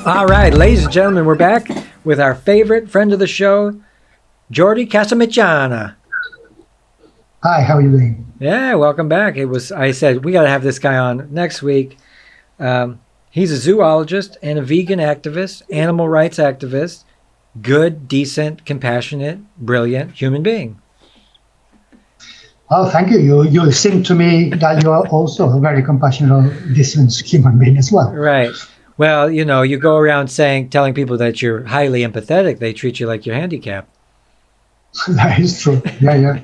All right, ladies and gentlemen, we're back with our favorite friend of the show, Jordi Casamitjana. Hi, how are you doing? Yeah, welcome back. I said, we got to have this guy on next week. He's a zoologist and a vegan activist, animal rights activist, good, decent, compassionate, brilliant human being. Oh, thank you. You seem to me that you are also a very compassionate, decent human being as well. Right. Well, you go around telling people that you're highly empathetic. They treat you like you're handicapped. That is true. Yeah.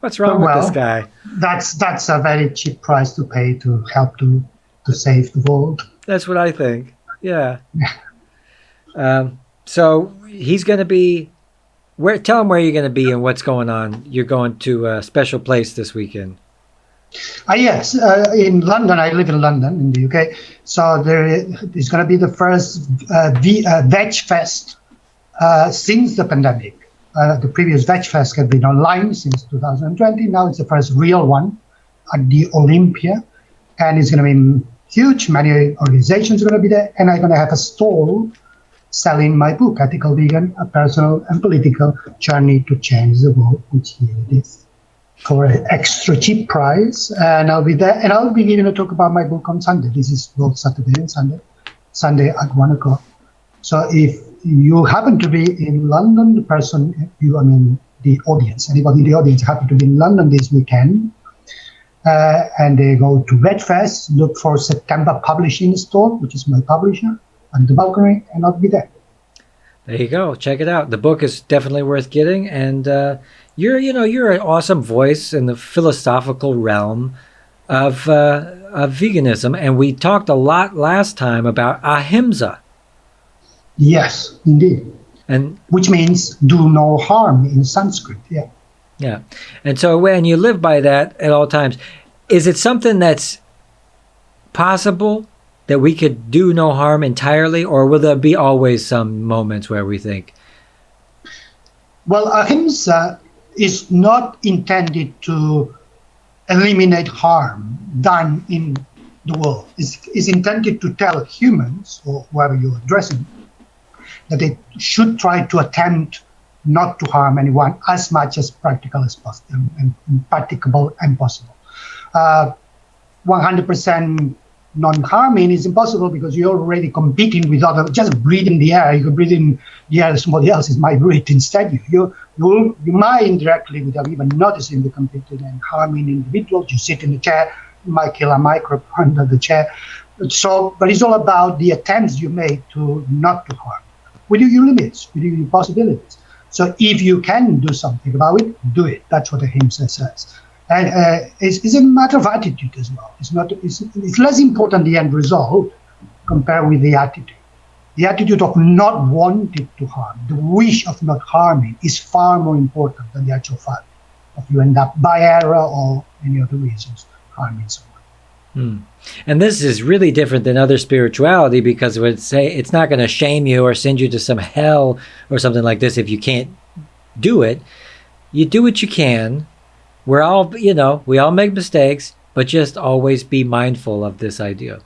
What's wrong with this guy? That's a very cheap price to pay to help to save the world. That's what I think. Yeah. So he's going to be where? Tell him where you're going to be and what's going on. You're going to a special place this weekend. Yes, in London. I live in London, in the UK. So there is going to be the first Veg Fest since the pandemic. The previous Veg Fest had been online since 2020. Now it's the first real one at the Olympia. And it's going to be huge. Many organizations are going to be there. And I'm going to have a stall selling my book, Ethical Vegan, A Personal and Political Journey to Change the World, which here it is, for an extra cheap price. And I'll be there. And I'll be giving a talk about my book on Sunday. This is both Saturday and Sunday at 1 o'clock. So if you happen to be in London, the audience, anybody in the audience happen to be in London this weekend, and they go to VegFest, look for September Publishing Store, which is my publisher, on the balcony, and I'll be there. There you go. Check it out. The book is definitely worth getting, and you're an awesome voice in the philosophical realm of veganism, and we talked a lot last time about ahimsa. Yes, indeed. And which means do no harm in Sanskrit. Yeah. Yeah. And so when you live by that at all times, is it something that's possible that we could do no harm entirely, or will there be always some moments where we think? Well, ahimsa is not intended to eliminate harm done in the world. It's intended to tell humans, or whoever you're addressing, that they should try to attempt not to harm anyone as much as practical as possible and practicable and possible. 100% non-harming is impossible because you're already competing with other, just breathing the air. You can breathe in the air that somebody else might breathe instead. You might indirectly, without even noticing, be competing and harming individuals. You sit in the chair, you might kill a microbe under the chair. But it's all about the attempts you make to not to harm, within your limits, within your possibilities. So if you can do something about it, do it. That's what ahimsa says. And it's a matter of attitude as well. It's less important the end result compared with the attitude. The attitude of not wanting to harm, the wish of not harming, is far more important than the actual fact of you end up by error or any other reasons harming someone. And this is really different than other spirituality, because it would say it's not going to shame you or send you to some hell or something like this if you can't do it. You do what you can. We're all, we all make mistakes, but just always be mindful of this idea.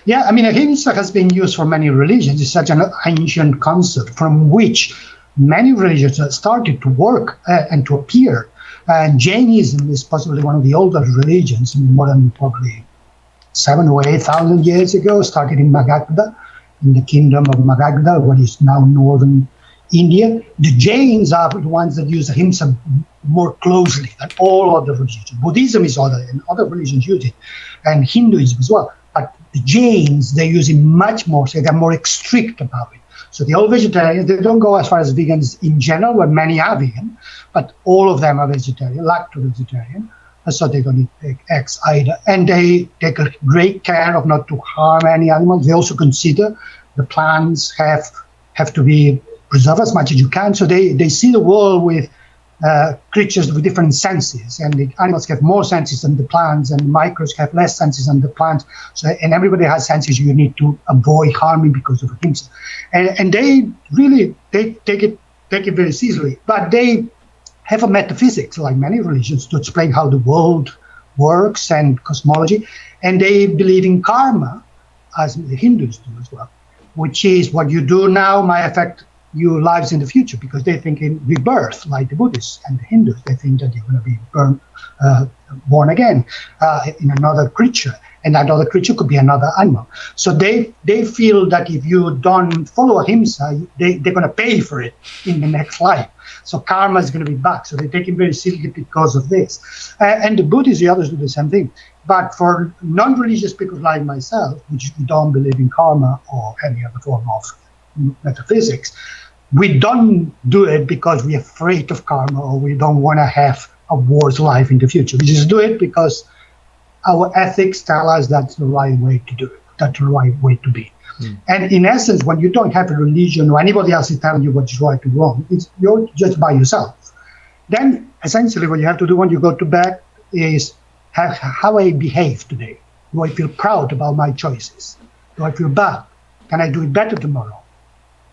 Yeah, ahimsa has been used for many religions. It's such an ancient concept from which many religions have started to work and to appear. And Jainism is possibly one of the oldest religions, more than probably 7,000 or 8,000 years ago, started in Magadha, in the kingdom of Magadha, what is now northern India. The Jains are the ones that use ahimsa more closely than all other religions. Buddhism is other, and other religions use it, and Hinduism as well. But the Jains, they use it much more, so they're more strict about it. So the old vegetarians, they don't go as far as vegans in general, where many are vegan, but all of them are vegetarian, lacto-vegetarian, so they don't eat eggs either. And they take a great care of not to harm any animals. They also consider the plants have to be preserved as much as you can. So they see the world with creatures with different senses, and the animals have more senses than the plants, and the microbes have less senses than the plants. So, and everybody has senses you need to avoid harming because of ahimsa. And they really take it very seriously. But they have a metaphysics, like many religions, to explain how the world works and cosmology. And they believe in karma, as the Hindus do as well. which is what you do now might affect your lives in the future, because they think in rebirth, like the Buddhists and the Hindus. They think that you're going to be born again in another creature, and that other creature could be another animal. So they feel that if you don't follow ahimsa, they're going to pay for it in the next life. So karma is going to be back. So they take it very seriously because of this. And the Buddhists, the others do the same thing. But for non-religious people like myself, which don't believe in karma or any other form of metaphysics, we don't do it because we're afraid of karma or we don't want to have a worse life in the future. We just do it because our ethics tell us that's the right way to do it, that's the right way to be. And in essence, when you don't have a religion or anybody else is telling you what's right or wrong, you're just by yourself. Then essentially what you have to do when you go to bed is how I behave today. Do I feel proud about my choices? Do I feel bad? Can I do it better tomorrow?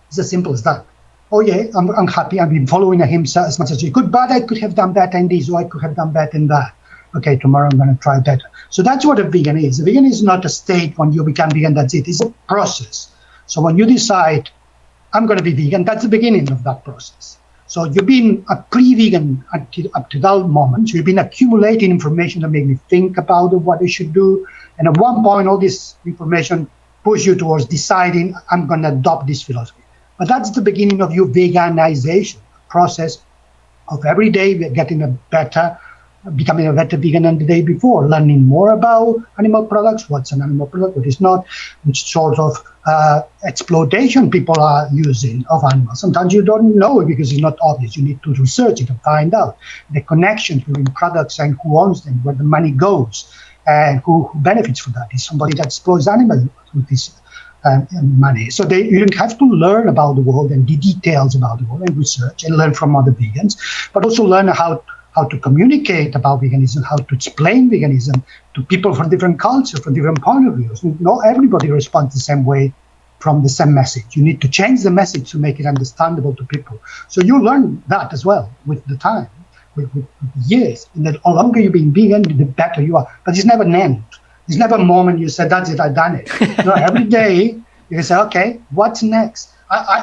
It's as simple as that. Oh yeah, I'm happy. I've been following ahimsa as much as I could, but I could have done better in this, or I could have done better in that. Okay, tomorrow I'm going to try better. So that's what a vegan is. A vegan is not a state when you become vegan, that's it. It's a process. So when you decide, I'm going to be vegan, that's the beginning of that process. So you've been a pre-vegan up to that moment. So you've been accumulating information that make me think about what I should do. And at one point, all this information push you towards deciding, I'm going to adopt this philosophy. But that's the beginning of your veganization process of every day becoming a better vegan than the day before, learning more about animal products, what's an animal product, what is not, which sort of exploitation people are using of animals. Sometimes you don't know it because it's not obvious. You need to research it and find out the connections between products and who owns them, where the money goes, and who benefits from that. Is somebody that exploits animals with this money. So you don't have to learn about the world and the details about the world and research and learn from other vegans, but also learn how to communicate about veganism, how to explain veganism to people from different cultures, from different point of views. Not everybody responds the same way from the same message. You need to change the message to make it understandable to people. So you learn that as well with the time, with years. And the longer you've been vegan, the better you are. But it's never an end. There's never a moment you say, that's it, I've done it. Every day you say, okay, what's next?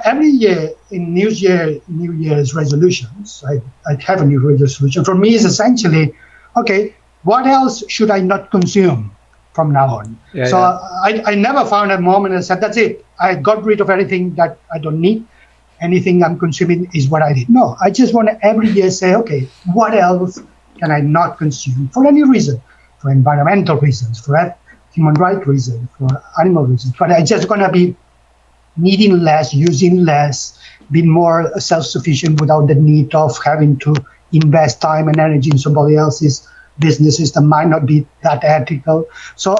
Every year in New Year's resolutions, I have a new resolution. For me, it's essentially, okay, what else should I not consume from now on? I never found a moment and said, that's it. I got rid of everything that I don't need. Anything I'm consuming is what I did. No, I just want to every year say, okay, what else can I not consume for any reason? For environmental reasons, for human rights reasons, for animal reasons. But I'm just going to be needing less, using less, be more self-sufficient without the need of having to invest time and energy in somebody else's businesses that might not be that ethical. So,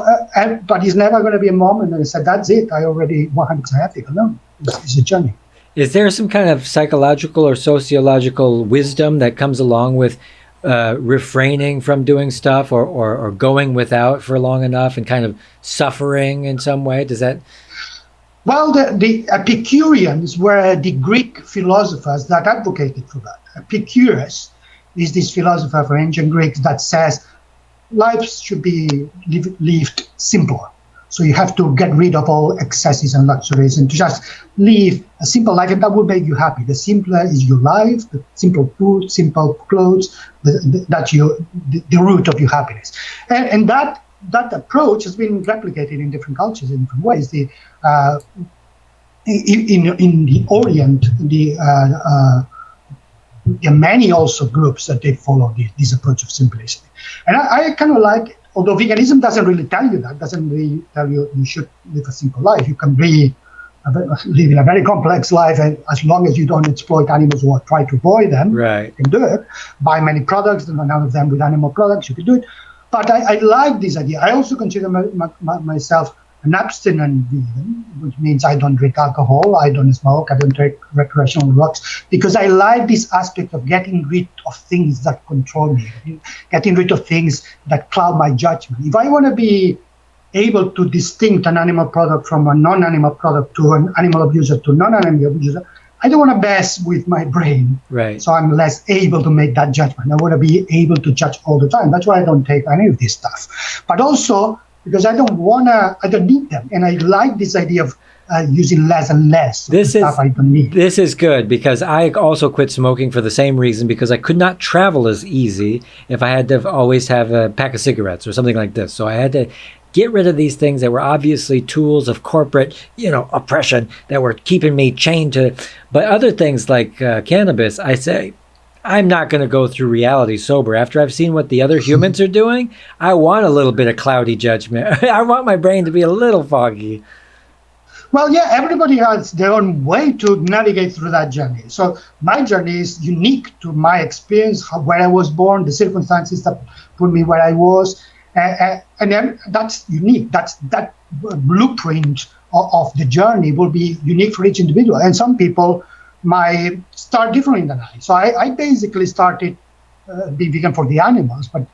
but it's never going to be a moment that I said, that's it, I already 100% ethical. No, it's a journey. Is there some kind of psychological or sociological wisdom that comes along with refraining from doing stuff or going without for long enough and kind of suffering in some way? Does that... Well, the Epicureans were the Greek philosophers that advocated for that. Epicurus is this philosopher from ancient Greeks that says life should be lived simpler. So you have to get rid of all excesses and luxuries and to just live a simple life, and that will make you happy. The simpler is your life, the simple food, simple clothes, that's the root of your happiness. And that approach has been replicated in different cultures in different ways. In the Orient, there are many also groups that they follow this approach of simplicity. And I kind of like it. Although veganism doesn't really tell you that, doesn't really tell you you should live a simple life. You can live in a very complex life, and as long as you don't exploit animals or try to avoid them, right, you can do it. Buy many products, and none of them with animal products, you can do it. But I like this idea. I also consider myself an abstinent vegan, which means I don't drink alcohol, I don't smoke, I don't take recreational drugs, because I like this aspect of getting rid of things that control me, getting rid of things that cloud my judgment. If I want to be able to distinguish an animal product from a non-animal product, to an animal abuser to non-animal abuser, I don't want to mess with my brain. Right. So I'm less able to make that judgment. I want to be able to judge all the time. That's why I don't take any of this stuff. But also, because I don't need them. And I like this idea of using less and less stuff I don't need. This is good, because I also quit smoking for the same reason, because I could not travel as easy if I had to always have a pack of cigarettes or something like this. So I had to get rid of these things that were obviously tools of corporate, oppression that were keeping me chained to. But other things like cannabis, I say, I'm not going to go through reality sober. After I've seen what the other humans are doing, I want a little bit of cloudy judgment. I want my brain to be a little foggy. Well, yeah, everybody has their own way to navigate through that journey. So my journey is unique to my experience, where I was born, the circumstances that put me where I was. And then that's unique. That blueprint of the journey will be unique for each individual. And some people might start differently than I. So I basically started being vegan for the animals, but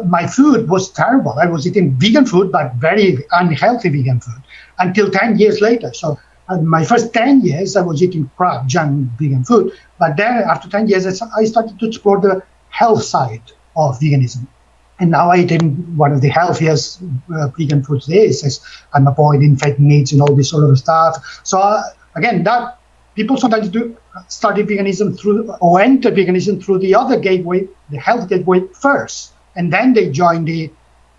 my food was terrible. I was eating vegan food, but very unhealthy vegan food, until 10 years later. So my first 10 years, I was eating crap, junk vegan food. But then after 10 years, I started to explore the health side of veganism. And now I eat one of the healthiest vegan foods there is. I'm avoiding fake meats and all this sort of stuff. So again, that people sometimes started veganism through, or enter veganism through the other gateway, the health gateway first. And then they join the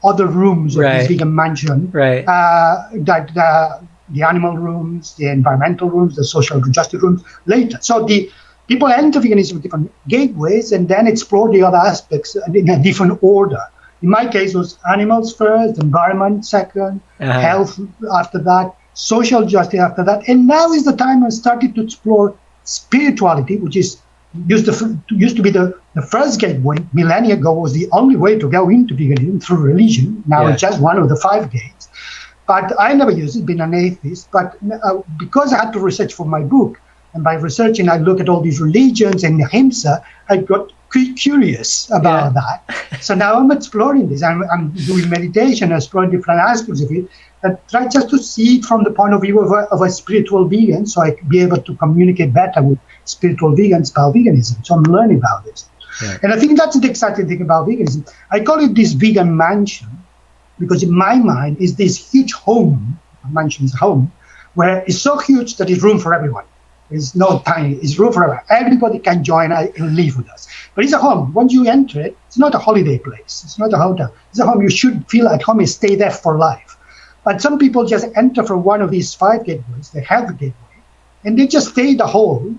other rooms of this vegan mansion, the animal rooms, the environmental rooms, the social justice rooms later. So the people enter veganism with different gateways and then explore the other aspects in a different order. In my case, it was animals first, environment second, health after that, social justice after that. And now is the time I started to explore spirituality, which is used to be the first gateway. Millennia ago was the only way to go into veganism, through religion. Now it's just one of the 5 gates. But I never used it, being an atheist. But because I had to research for my book, and by researching, I look at all these religions and ahimsa, I got curious about that. So now I'm exploring this. I'm doing meditation, exploring different aspects of it, and try just to see it from the point of view of a spiritual vegan, so I can be able to communicate better with spiritual vegans about veganism. So I'm learning about this. Yeah. And I think that's the exciting thing about veganism. I call it this vegan mansion, because in my mind, it's this huge home, a mansion is a home, where it's so huge that it's room for everyone. It's not tiny, it's room for everyone. Everybody can join and live with us. But it's a home. Once you enter it, it's not a holiday place. It's not a hotel. It's a home. You should feel at home and stay there for life. But some people just enter from one of these 5 gateways, the health gateway, and they just stay the whole,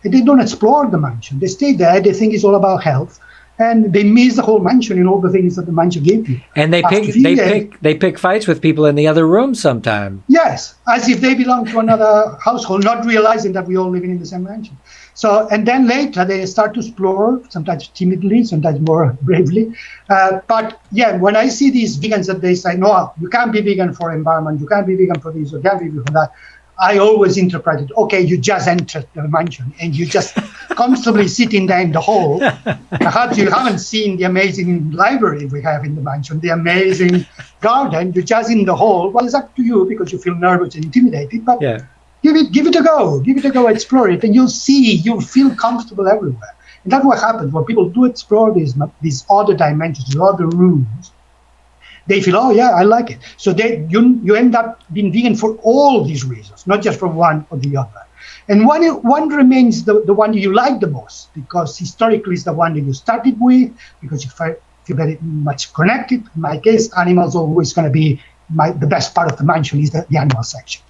and they don't explore the mansion. They stay there, they think it's all about health, and they miss the whole mansion and all the things that the mansion gave you. And they pick fights with people in the other room sometimes. Yes, as if they belong to another household, not realizing that we're all living in the same mansion. So, and then later they start to explore, sometimes timidly, sometimes more bravely. But yeah, when I see these vegans that they say, no, you can't be vegan for environment, you can't be vegan for this, you can't be vegan for that, I always interpret it, okay, you just entered the mansion and you just comfortably sitting there in the hall. Perhaps you haven't seen the amazing library we have in the mansion, the amazing garden, you're just in the hall. Well, it's up to you because you feel nervous and intimidated, but give it a go, explore it, and you'll feel comfortable everywhere. And that's what happens when people do explore these other dimensions, these other rooms. They feel, oh yeah, I like it. So you end up being vegan for all these reasons, not just for one or the other. And one remains the one you like the most, because historically it's the one that you started with, because you feel very much connected. In my case, animals are always going to be the best part of the mansion is the animal section.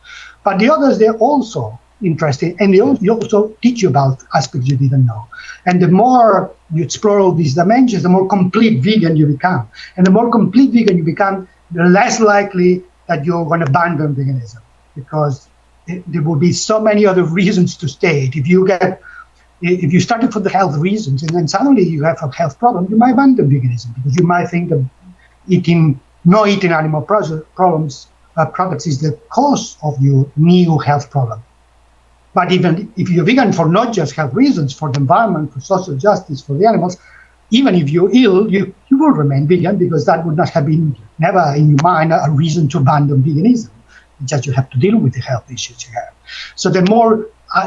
But the others, they're also interesting, and they also teach you about aspects you didn't know. And the more you explore all these dimensions, the more complete vegan you become. And the more complete vegan you become, the less likely that you're going to abandon veganism, because there will be so many other reasons to stay. If you started for the health reasons and then suddenly you have a health problem, you might abandon veganism, because you might think that not eating animal products is the cause of your new health problem. But even if you're vegan for not just health reasons, for the environment, for social justice, for the animals, even if you're ill, you will remain vegan, because that would not have been never in your mind a reason to abandon veganism. It's just you have to deal with the health issues you have. So the more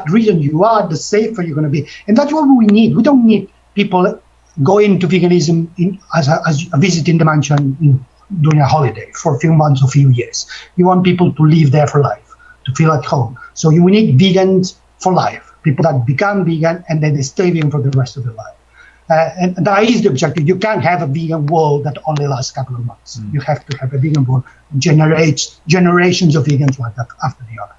reason you are, the safer you're going to be. And that's what we need. We don't need people going to veganism as a visit in the mansion during a holiday for a few months or few years. You want people to live there for life. to feel at home. So we need vegans for life, people that become vegan and then they stay vegan for the rest of their life. And that is the objective. You can't have a vegan world that only lasts a couple of months. You have to have a vegan world that generates generations of vegans one after the other.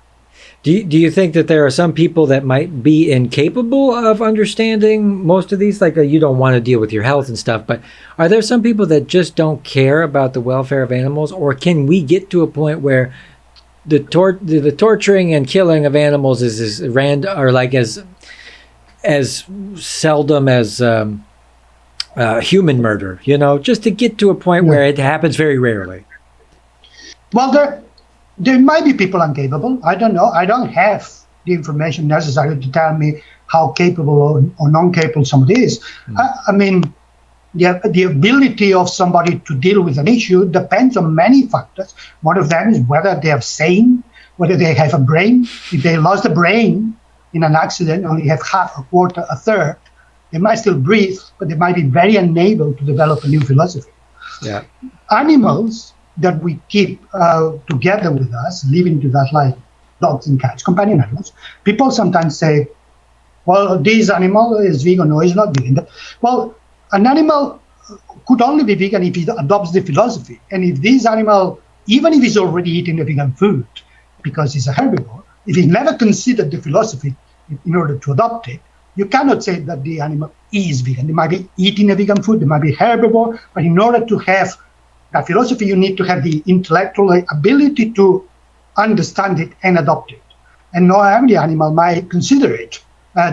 Do you think that there are some people that might be incapable of understanding most of these? Like you don't want to deal with your health and stuff, but are there some people that just don't care about the welfare of animals? Or can we get to a point where the torturing and killing of animals is as random or like as seldom as human murder? You know, just to get to a point where it happens very rarely. Well, there might be people incapable. I don't know. I don't have the information necessary to tell me how capable or non-capable somebody is. I mean, the ability of somebody to deal with an issue depends on many factors. One of them is whether they are sane, whether they have a brain. If they lost a brain in an accident, only have half, a quarter, a third, they might still breathe, but they might be very unable to develop a new philosophy. Yeah. Animals that we keep together with us, living to that like dogs and cats, companion animals. People sometimes say, well, this animal is vegan or is not vegan. Well, an animal could only be vegan if it adopts the philosophy. And if this animal, even if it's already eating the vegan food because it's a herbivore, if it never considered the philosophy in order to adopt it, you cannot say that the animal is vegan. They might be eating a vegan food, they might be herbivore, but in order to have that philosophy, you need to have the intellectual ability to understand it and adopt it. And not every animal might consider it.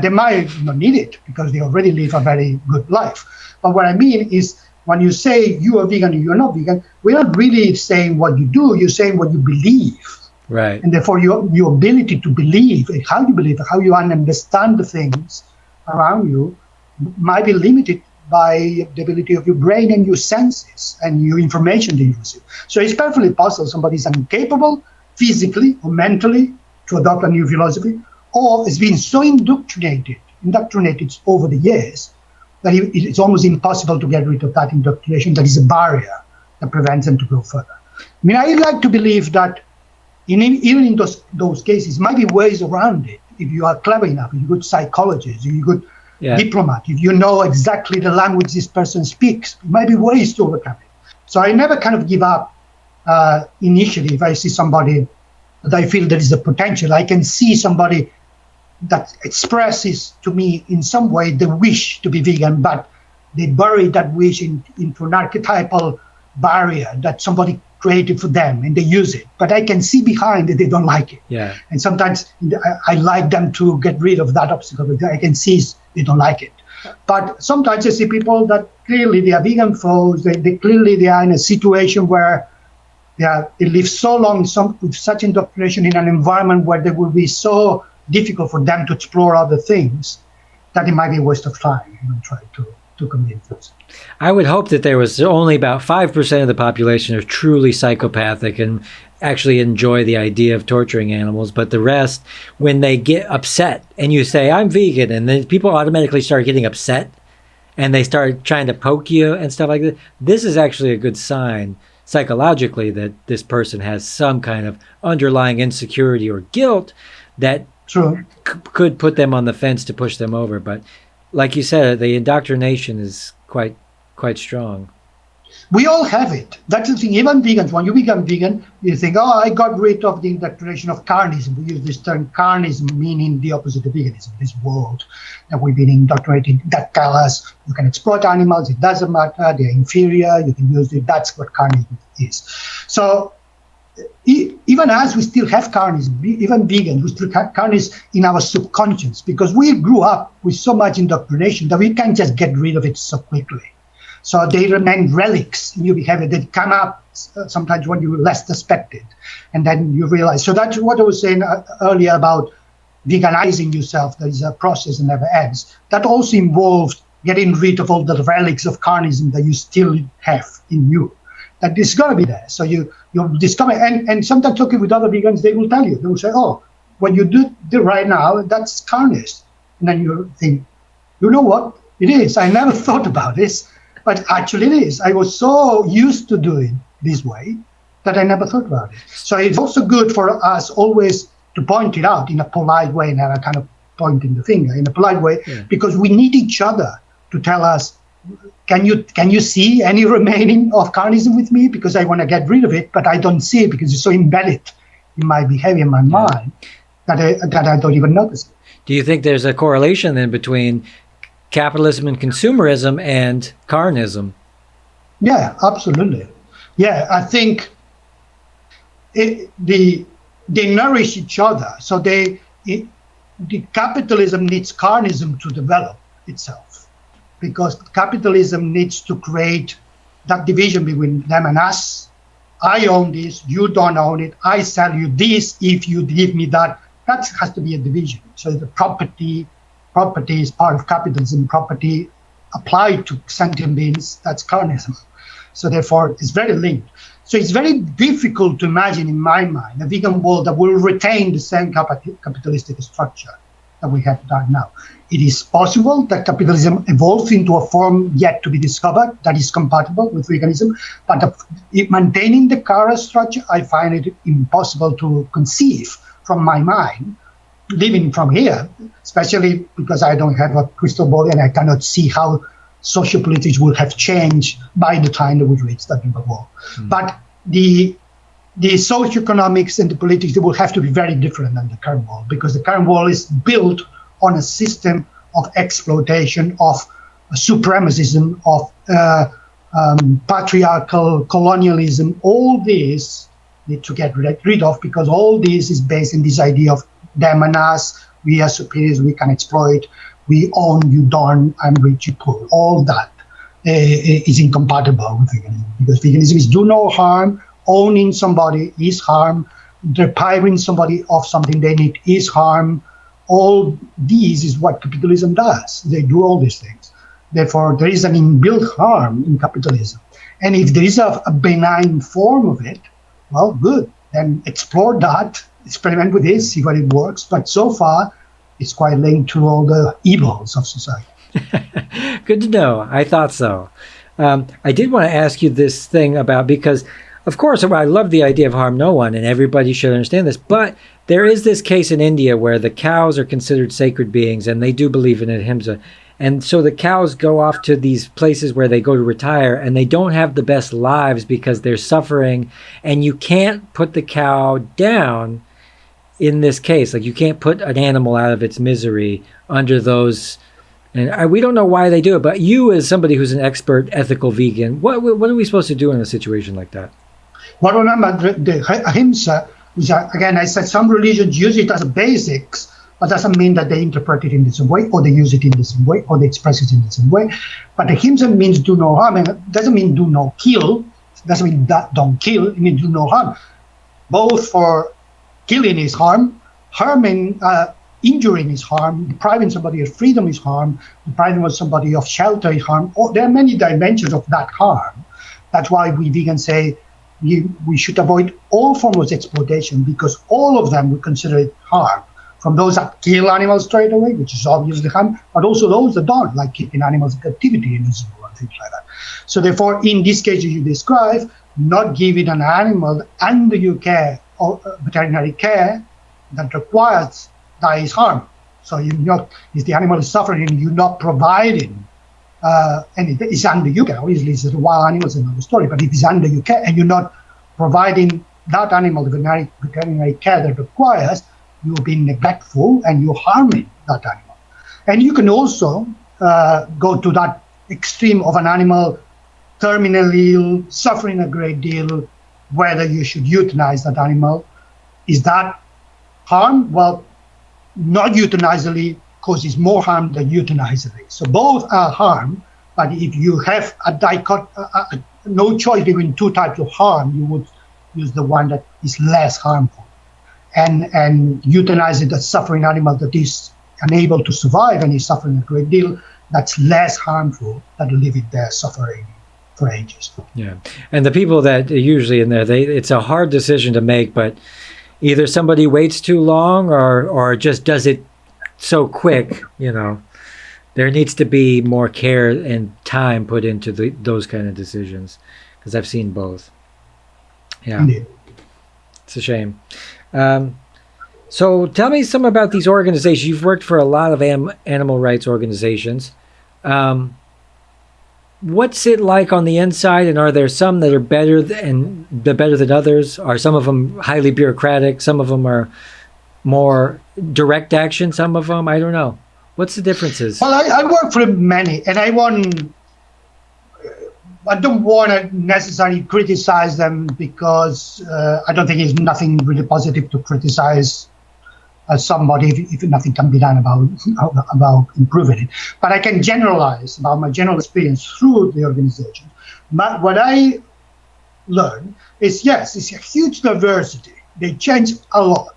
They might not need it because they already live a very good life. But what I mean is, when you say you are vegan and you are not vegan, we're not really saying what you do, you're saying what you believe. Right. And therefore your ability to believe, how you believe, how you understand the things around you might be limited by the ability of your brain and your senses and your information that you receive. So it's perfectly possible somebody is incapable physically or mentally to adopt a new philosophy, or has been so indoctrinated over the years that it's almost impossible to get rid of that indoctrination. That is a barrier that prevents them to go further. I mean, I like to believe that even in those cases, might be ways around it. If you are clever enough, if you're a good psychologist, if you're a good diplomat, if you know exactly the language this person speaks, there might be ways to overcome it. So I never kind of give up initially if I see somebody that I feel there is a potential. I can see somebody that expresses to me in some way the wish to be vegan, but they bury that wish into an archetypal barrier that somebody created for them, and they use it. But I can see behind that they don't like it. Yeah. And sometimes I like them to get rid of that obstacle, but I can see they don't like it. But sometimes I see people that clearly they are vegan foes. They clearly are in a situation where they live so long with such indoctrination in an environment where it will be so difficult for them to explore other things that it might be a waste of time even try to convince us. I would hope that there was only about 5% of the population are truly psychopathic and actually enjoy the idea of torturing animals, but the rest, when they get upset and you say, I'm vegan, and then people automatically start getting upset and they start trying to poke you and stuff like that, this is actually a good sign psychologically that this person has some kind of underlying insecurity or guilt that could put them on the fence to push them over. But like you said, the indoctrination is quite strong. We all have it. That's the thing. Even vegans, when you become vegan, you think, oh, I got rid of the indoctrination of Carnism. We use this term Carnism, meaning the opposite of veganism, this world that we've been indoctrinated, that tell us you can exploit animals, it doesn't matter, they're inferior, you can use it. That's what Carnism is. So even as we still have Carnism, even vegans, we still have Carnism in our subconscious because we grew up with so much indoctrination that we can't just get rid of it so quickly. So they remain relics in your behavior. They come up sometimes when you least expect it. And then you realize. So that's what I was saying earlier about veganizing yourself. There is a process that never ends. That also involves getting rid of all the relics of Carnism that you still have in you. That is going to be there. So you discover, and sometimes talking with other vegans, they will tell you, they will say, oh, what you do right now, that's Carnist. And then you think, you know what? It is. I never thought about this, but actually it is. I was so used to doing this way that I never thought about it. So it's also good for us always to point it out in a polite way, and a kind of pointing the finger in a polite way, Yeah. because we need each other to tell us, can you see any remaining of carnism with me? Because I want to get rid of it, but I don't see it because it's so embedded in my behavior, in my mind, that I don't even notice it. Do you think there's a correlation then between capitalism and consumerism and carnism? Yeah, absolutely. Yeah, I think they nourish each other. So the capitalism needs carnism to develop itself, because capitalism needs to create that division between them and us. I own this, you don't own it. I sell you this if you give me that. That has to be a division. So the property is part of capitalism. Property applied to sentient beings, that's carnism. So therefore, it's very linked. So it's very difficult to imagine, in my mind, a vegan world that will retain the same capitalistic structure that we have done now. It is possible that capitalism evolves into a form yet to be discovered that is compatible with veganism, but maintaining the current structure, I find it impossible to conceive from my mind, living from here, especially because I don't have a crystal ball and I cannot see how sociopolitics will have changed by the time that we reach that new world. But the socioeconomics and the politics, they will have to be very different than the current world, because the current world is built on a system of exploitation, of supremacism, of patriarchal colonialism. All these need to get rid of, because all this is based in this idea of them and us. We are superiors, we can exploit. We own, you don't, I'm rich, you poor. All that is incompatible with veganism, because veganism is do no harm. Owning somebody is harm. Depriving somebody of something they need is harm. All these is what capitalism does. They do all these things. Therefore, there is an inbuilt harm in capitalism. And if there is a benign form of it, well, good. Then explore that, experiment with this, see what it works. But so far, it's quite linked to all the evils of society. Good to know. I thought so. I did want to ask you this thing about, because of course, I love the idea of harm no one, and everybody should understand this, but there is this case in India where the cows are considered sacred beings, and they do believe in ahimsa. And so the cows go off to these places where they go to retire, and they don't have the best lives because they're suffering, and you can't put the cow down in this case. Like, you can't put an animal out of its misery under those. And we don't know why they do it, but you, as somebody who's an expert ethical vegan, what are we supposed to do in a situation like that? Well, remember, the ahimsa, which again, I said some religions use it as a basics, but doesn't mean that they interpret it in the same way, or they use it in the same way, or they express it in the same way. But ahimsa means do no harm, and it doesn't mean do no kill. It doesn't mean that don't kill. It means do no harm. Both for killing is harm, harming, injuring is harm, depriving somebody of freedom is harm, depriving somebody of shelter is harm. There are many dimensions of that harm. That's why we vegans say we should avoid all forms of exploitation, because all of them we consider it harm. From those that kill animals straight away, which is obviously harm, but also those that don't, like keeping animals in captivity in a zoo and things like that. So therefore, in this case you describe, not giving an animal under your care or veterinary care that requires that is harm. So if the animal is suffering and you're not providing and it's under your care, obviously it's a wild animal, it's another story, but if it's under your care and you're not providing that animal the veterinary care that requires, you're being neglectful and you're harming that animal. And you can also go to that extreme of an animal terminally ill, suffering a great deal, whether you should euthanize that animal. Is that harm? Well, not euthanizally causes more harm than euthanizally. So both are harm, but if you have no choice between two types of harm, you would use the one that is less harmful. And euthanize the suffering animal that is unable to survive and is suffering a great deal, that's less harmful than leave it there suffering for ages. Yeah, and the people that are usually in there, it's a hard decision to make, but either somebody waits too long or just does it so quick, there needs to be more care and time put into those kind of decisions, because I've seen both. Yeah. Indeed. It's a shame. So tell me some about these organizations. You've worked for a lot of animal rights organizations. What's it like on the inside, and are there some that are better than others? Are some of them highly bureaucratic? Some of them are more direct action? Some of them, I don't know. What's the differences? Well, I work for many, and I don't want to necessarily criticize them because I don't think there's nothing really positive to criticize somebody if nothing can be done about improving it. But I can generalize about my general experience through the organization. But what I learned is, yes, it's a huge diversity. They change a lot.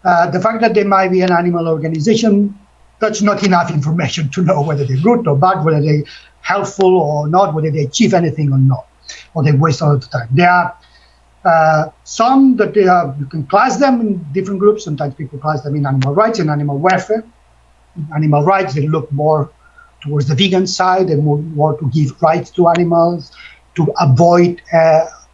The fact that they might be an animal organization, that's not enough information to know whether they're good or bad, whether they're helpful or not, whether they achieve anything or not, or they waste a lot of time. There are some that you can class them in different groups. Sometimes people class them in animal rights and animal welfare. Animal rights, they look more towards the vegan side. They more to give rights to animals, to avoid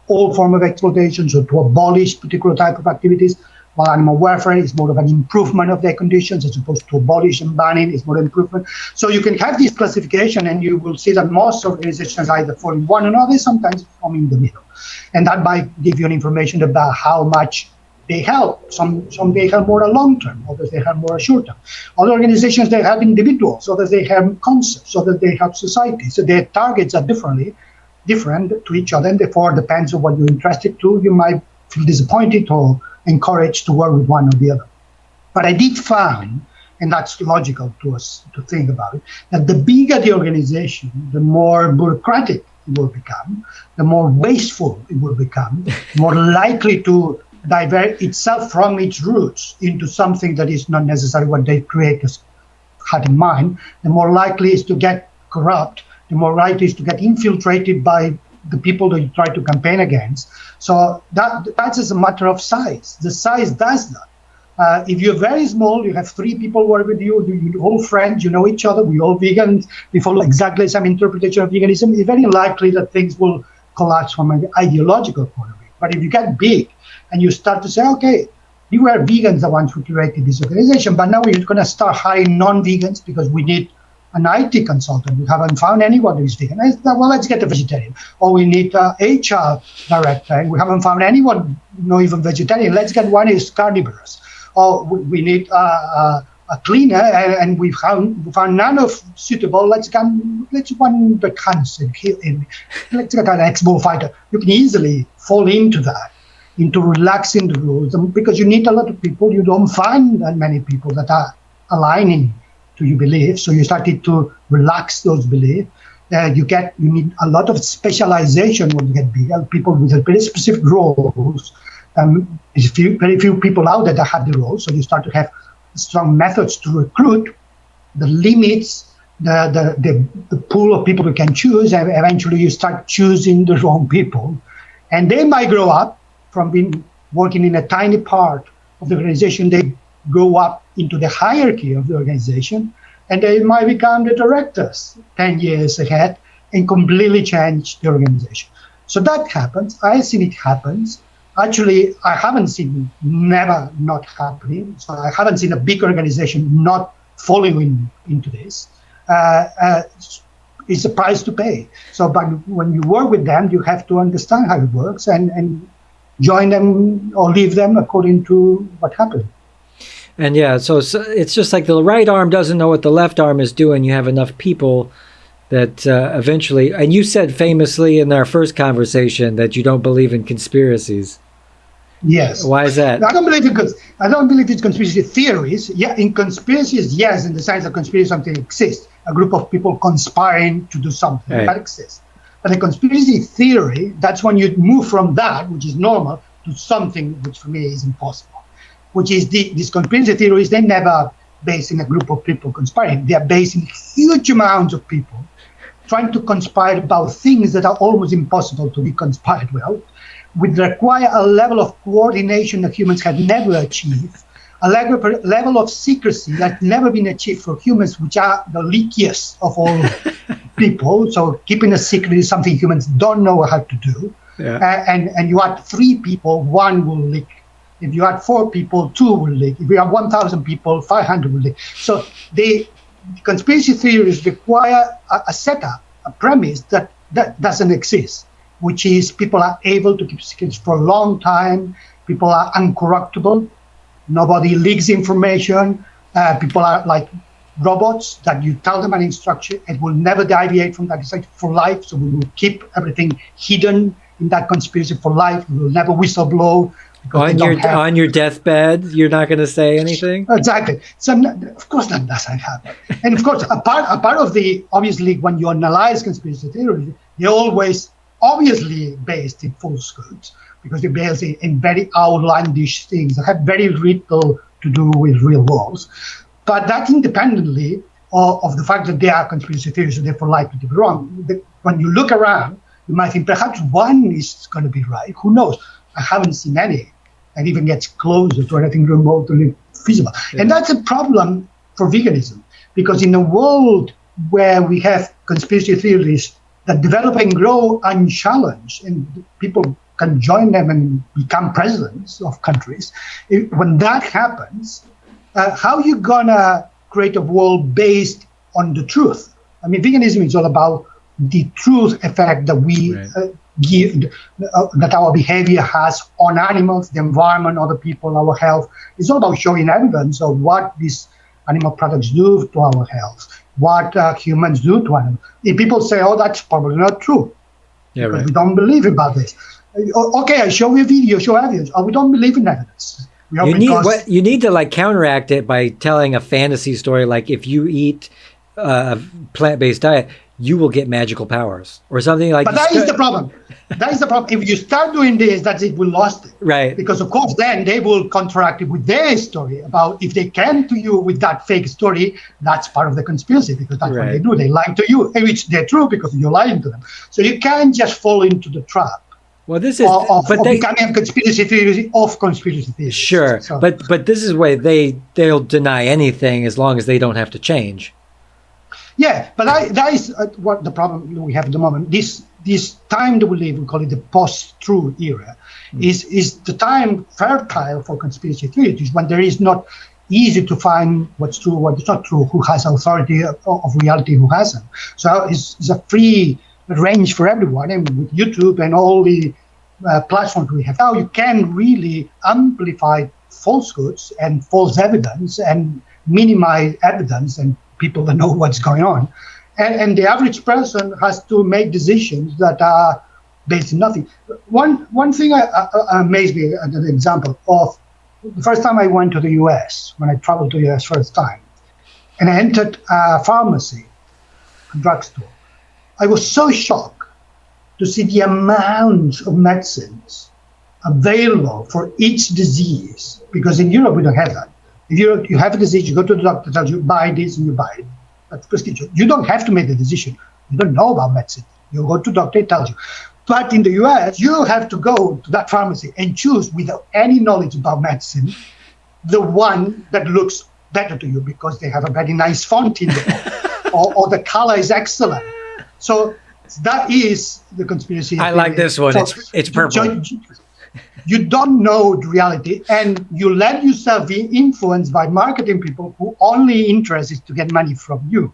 all form of exploitation, so to abolish particular type of activities. While animal welfare is more of an improvement of their conditions, as opposed to abolish and banning is more improvement. So you can have this classification, and you will see that most organizations either fall in one or another, sometimes come in the middle. And that might give you an information about how much they help. Some they help more long term, others they help more short term. Other organizations, they help individuals, others they help concepts, others they help society. So their targets are different to each other, and therefore, depends on what you're interested to, you might feel disappointed or encouraged to work with one or the other. But I did find, and that's logical to us to think about it, that the bigger the organization, the more bureaucratic it will become, the more wasteful it will become, more likely to divert itself from its roots into something that is not necessarily what the creators had in mind, the more likely is to get corrupt, the more likely is to get infiltrated by the people that you try to campaign against. So that's just a matter of size. The size does that. If you're very small, you have 3 people work with you, you're all friends, you know each other, we're all vegans, we follow exactly the same interpretation of veganism, it's very likely that things will collapse from an ideological point of view. But if you get big and you start to say, okay, we were vegans the ones who created this organization, but now we're going to start hiring non-vegans because we need an IT consultant. We haven't found anyone who is vegan. Well, let's get a vegetarian. Or we need an HR director, and we haven't found anyone, not even vegetarian. Let's get one who is carnivorous. Or we need a cleaner, and we found none of suitable. Let's one that comes and let's get an ex-bullfighter. You can easily fall into that, into relaxing the rules, because you need a lot of people. You don't find that many people that are aligning to your beliefs, so you started to relax those beliefs. You need a lot of specialization when you get bigger. People with very specific roles. There's very few people out there that have the roles, so you start to have strong methods to recruit, the limits, the pool of people you can choose, and eventually you start choosing the wrong people. And they might grow up from working in a tiny part of the organization, they grow up into the hierarchy of the organization, and they might become the directors 10 years ahead and completely change the organization. So that happens. I've seen it happens. Actually, I haven't seen never not happening. So I haven't seen a big organization not following into this. It's a price to pay. So, but when you work with them, you have to understand how it works and join them or leave them according to what happened. And yeah, so it's just like the right arm doesn't know what the left arm is doing. You have enough people that eventually, and you said famously in our first conversation that you don't believe in conspiracies. Yes. Why is that? I don't believe it's conspiracy theories. Yeah, in conspiracies, yes, in the sense that conspiracy something exists, a group of people conspiring to do something that exists. But a conspiracy theory, that's when you move from that, which is normal, to something which for me is impossible, which is these conspiracy theories. They never based in a group of people conspiring. They are based in huge amounts of people trying to conspire about things that are almost impossible to be conspired well, would require a level of coordination that humans have never achieved, a level of secrecy that's never been achieved for humans, which are the leakiest of all people. So keeping a secret is something humans don't know how to do. Yeah. And you add 3 people, one will leak If you had 4 people, 2 will leak. If you have 1,000 people, 500 will leak. So the conspiracy theories require a setup, a premise that doesn't exist, which is people are able to keep secrets for a long time. People are uncorruptible. Nobody leaks information. People are like robots that you tell them an instruction, it will never deviate from that instruction for life. So we will keep everything hidden in that conspiracy for life. We will never whistleblow. On your deathbed, you're not going to say anything? Exactly. So of course that doesn't happen. And of course, a part of the, obviously, when you analyze conspiracy theory, they're always obviously based in falsehoods, because they're based in very outlandish things that have very little to do with real worlds. But that independently of the fact that they are conspiracy theories and therefore likely to be wrong, when you look around, you might think perhaps one is going to be right. Who knows? I haven't seen any that even gets closer to anything remotely feasible. Yeah. And that's a problem for veganism, because in a world where we have conspiracy theories that develop and grow unchallenged, and people can join them and become presidents of countries, when that happens, how are you going to create a world based on the truth? I mean, veganism is all about the truth effect that we give, that our behavior has on animals, the environment, other people, our health. It's all about showing evidence of what these animal products do to our health, what humans do to animals. If people say, oh, that's probably not true, because we don't believe about this. Okay, I show you a video, show evidence. Oh, we don't believe in evidence. You need to like counteract it by telling a fantasy story, like if you eat a plant-based diet, you will get magical powers or something like that. But that is the problem. That is the problem. If you start doing this, that's it, we lost it. Right. Because of course then they will counteract it with their story about if they came to you with that fake story, that's part of the conspiracy, because that's what they do. They lie to you, which they're true because you're lying to them. So you can't just fall into the trap. Well, this is becoming a conspiracy theory of conspiracy theories. Sure, so. but this is why they'll deny anything as long as they don't have to change. Yeah, but that is what the problem we have at the moment. This time that we live, we call it the post-truth era, is the time fertile for conspiracy theories, when there is not easy to find what's true, what's not true, who has authority of reality, who hasn't. So it's a free range for everyone, and with YouTube and all the platforms we have now, you can really amplify falsehoods and false evidence and minimize evidence and people that know what's going on. And the average person has to make decisions that are based on nothing. One thing amazed me as an example of the first time I went to the US, when I traveled to the US first time, and I entered a pharmacy, a drugstore. I was so shocked to see the amount of medicines available for each disease, because in Europe we don't have that. If you have a disease, you go to the doctor, tells you buy this, and you buy it. That's prescription. You don't have to make the decision. You don't know about medicine. You go to the doctor, it tells you. But in the US, you have to go to that pharmacy and choose, without any knowledge about medicine, the one that looks better to you because they have a very nice font in there, or the color is excellent. So that is the conspiracy. I like this one. So it's purple. You don't know the reality, and you let yourself be influenced by marketing people who only interest is to get money from you.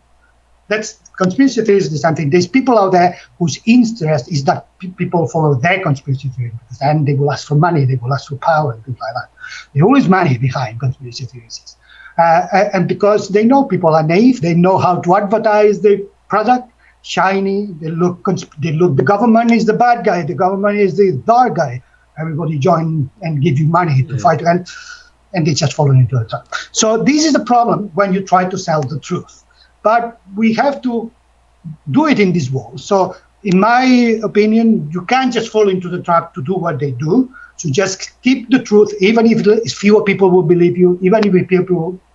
That's conspiracy theories is something. There's people out there whose interest is that people follow their conspiracy theory, because then they will ask for money, they will ask for power, and things like that. There's always money behind conspiracy theories. And because they know people are naive, they know how to advertise their product, shiny, they look, the government is the bad guy, the government is the dark guy. Everybody join and give you money to fight, and they just fall into a trap. So this is the problem when you try to sell the truth. But we have to do it in this world. So in my opinion, you can't just fall into the trap to do what they do. So just keep the truth, even if fewer people will believe you, even if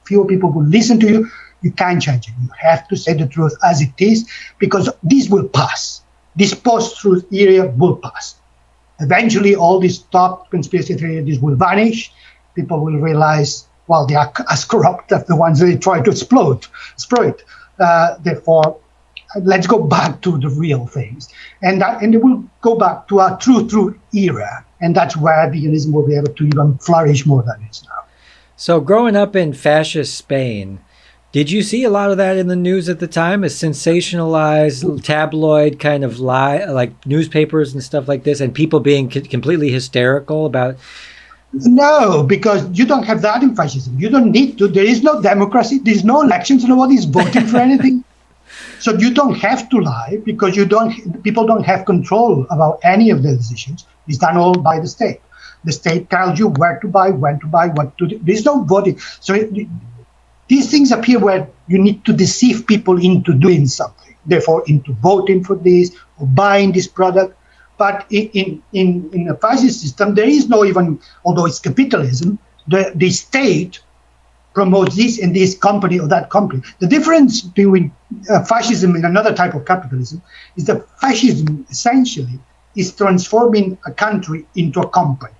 fewer people will listen to you, you can't change it. You have to say the truth as it is, because this will pass. This post-truth era will pass. Eventually, all these top conspiracy theories will vanish. People will realize, well, they are as corrupt as the ones they try to exploit. Therefore, let's go back to the real things. And it will go back to a true era. And that's where veganism will be able to even flourish more than it is now. So growing up in fascist Spain, did you see a lot of that in the news at the time? A sensationalized tabloid kind of lie, like newspapers and stuff like this, and people being completely hysterical about... No, because you don't have that in fascism. You don't need to. There is no democracy. There is no elections. Nobody is voting for anything. So you don't have to lie because people don't have control about any of the decisions. It's done all by the state. The state tells you where to buy, when to buy, what to do. There's no voting. So these things appear where you need to deceive people into doing something, therefore into voting for this or buying this product. But in a fascist system, there is no even, although it's capitalism, the state promotes this and this company or that company. The difference between fascism and another type of capitalism is that fascism essentially is transforming a country into a company.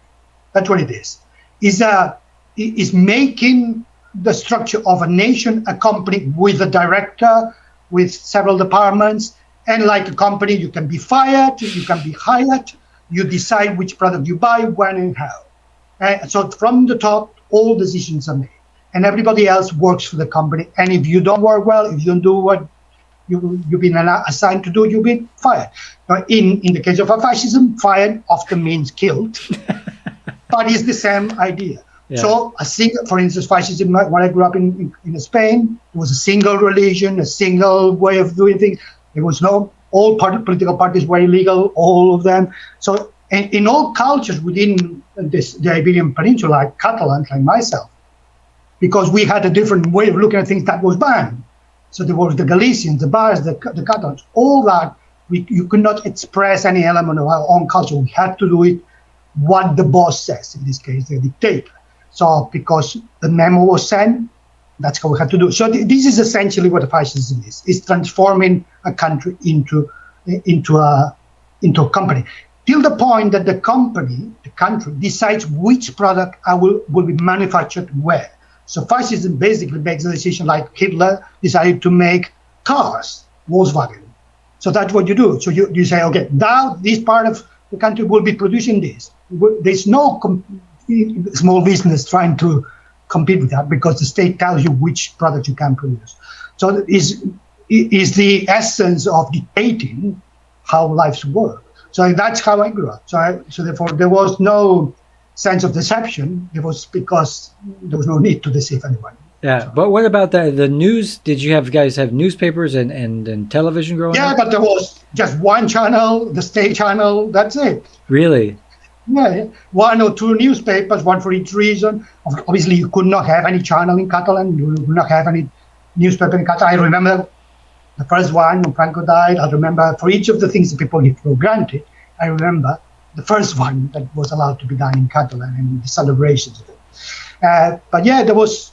That's what it is. Is making the structure of a nation a company with a director, with several departments. And like a company, you can be fired, you can be hired, you decide which product you buy, when and how. So from the top, all decisions are made. And everybody else works for the company. And if you don't work well, if you don't do what you've been assigned to do, you'll be fired. Now, in the case of a fascism, fired often means killed. But it's the same idea. Yeah. So, for instance, fascism, when I grew up in Spain, it was a single religion, a single way of doing things. There was all political parties were illegal, all of them. So in all cultures within the Iberian Peninsula, like Catalans, like myself, because we had a different way of looking at things, that was banned. So there was the Galicians, the Basques, the Catalans, all that, you could not express any element of our own culture. We had to do it what the boss says, in this case, the dictator. So because the memo was sent, that's how we had to do it. So this is essentially what fascism is. It's transforming a country into a company, till the point that the country decides which product will be manufactured where. So fascism basically makes a decision, like Hitler decided to make cars, Volkswagen. So that's what you do. So you say, okay, now this part of the country will be producing this. There's no small business trying to compete with that because the state tells you which product you can produce. So it is the essence of dictating how lives work. So that's how I grew up. So therefore there was no sense of deception. It was because there was no need to deceive anyone. Yeah, so. But what about the news? Did you guys have newspapers and television growing up? Yeah, but there was just one channel, the state channel, that's it. Really? Yeah, one or two newspapers, one for each region. Obviously, you could not have any channel in Catalan. You could not have any newspaper in Catalan. I remember the first one when Franco died. I remember for each of the things that people give for granted, I remember the first one that was allowed to be done in Catalan and the celebrations of it. But yeah, there was,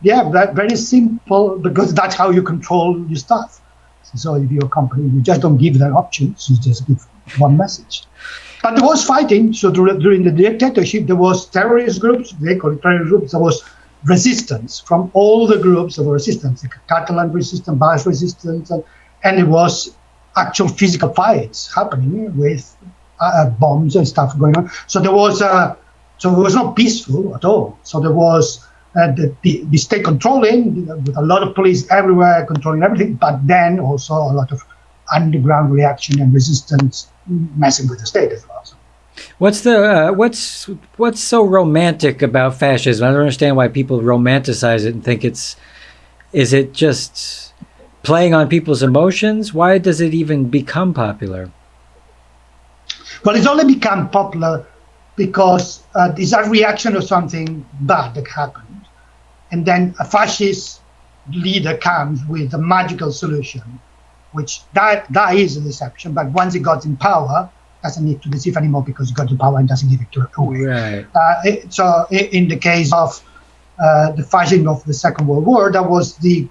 very simple, because that's how you control your staff. So if you're a company, you just don't give them options, you just give one message. But there was fighting. So during the dictatorship, there was terrorist groups. They call it terrorist groups. There was resistance from all the groups of resistance, like Catalan resistance, Basque resistance, and it was actual physical fights happening with bombs and stuff going on. So there was, so it was not peaceful at all. So there was the state controlling, with a lot of police everywhere controlling everything, but then also a lot of underground reaction and resistance messing with the state as well. So. What's so romantic about fascism? I don't understand why people romanticize it and think is it just playing on people's emotions? Why does it even become popular? Well, it's only become popular because it's a reaction to something bad that happened. And then a fascist leader comes with a magical solution, which that is a deception. But once he got in power, doesn't need to deceive anymore because he got in power and doesn't give it away. Right. So in the case of the fascism of the Second World War, that was the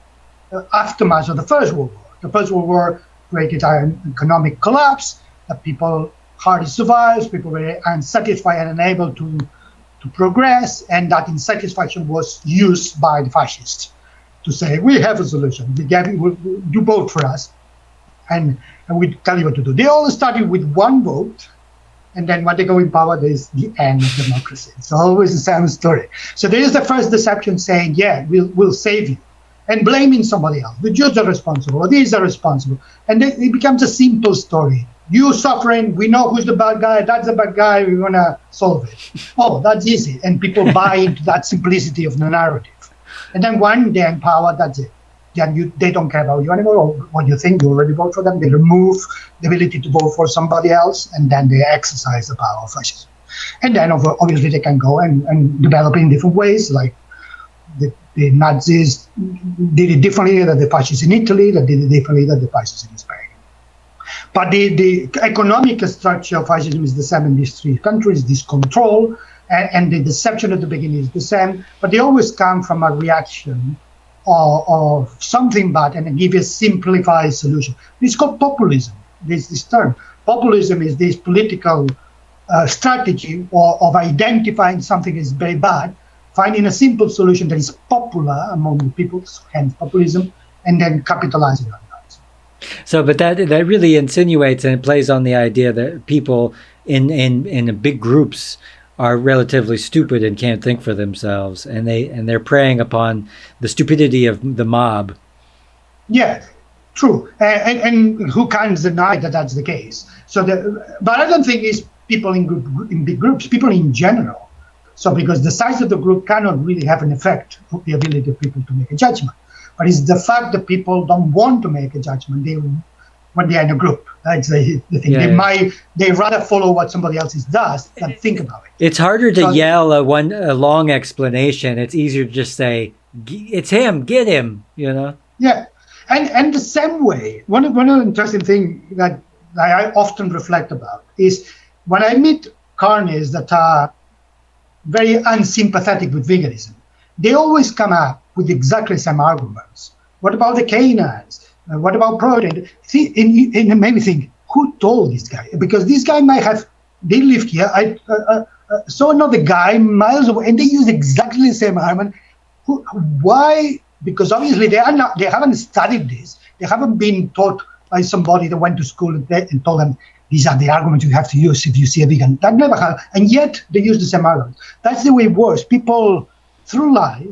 aftermath of the First World War. The First World War created an economic collapse, that people hardly survived, people were unsatisfied and unable to progress, and that insatisfaction was used by the fascists to say, we have a solution, you vote for us, and we tell you what to do. They all started with one vote, and then when they go in power, there's the end of democracy. It's always the same story. So there is the first deception saying, yeah, we'll save you, and blaming somebody else. The Jews are responsible, or these are responsible. And then it becomes a simple story. You suffering, we know who's the bad guy, that's the bad guy, we're going to solve it. Oh, that's easy. And people buy into that simplicity of the narrative. And then when they're in power, that's it. Then they don't care about you anymore, or what you think. You already vote for them. They remove the ability to vote for somebody else, and then they exercise the power of fascism. And then obviously they can go and develop in different ways, like the Nazis did it differently than the fascists in Italy, that did it differently than the fascists in Spain. But the economic structure of fascism is the same in these three countries, this control, and the deception at the beginning is the same, but they always come from a reaction of something bad and give a simplified solution. It's called populism, this term. Populism is this political strategy of identifying something as very bad, finding a simple solution that is popular among the people, hence populism, and then capitalizing on that. So, but that really insinuates and it plays on the idea that people in big groups are relatively stupid and can't think for themselves, and they're preying upon the stupidity of the mob. Yeah, true, and who can deny that that's the case? So, but I don't think it's people in big groups, people in general. So, because the size of the group cannot really have an effect on the ability of people to make a judgment, but it's the fact that people don't want to make a judgment. When they're in a group, that's the thing. Yeah, they rather follow what somebody else does than think about it. It's harder to yell a long explanation. It's easier to just say, "It's him, get him." You know. Yeah, and the same way. One of the interesting thing that I often reflect about is when I meet carnies that are very unsympathetic with veganism, they always come up with exactly the same arguments. What about the canines? What about protein? See, and it made me think, who told this guy? Because this guy they lived here. I saw another guy miles away, and they use exactly the same argument. Why? Because obviously they haven't studied this. They haven't been taught by somebody that went to school and told them, these are the arguments you have to use if you see a vegan. That never happened. And yet they use the same argument. That's the way it works. People, through life,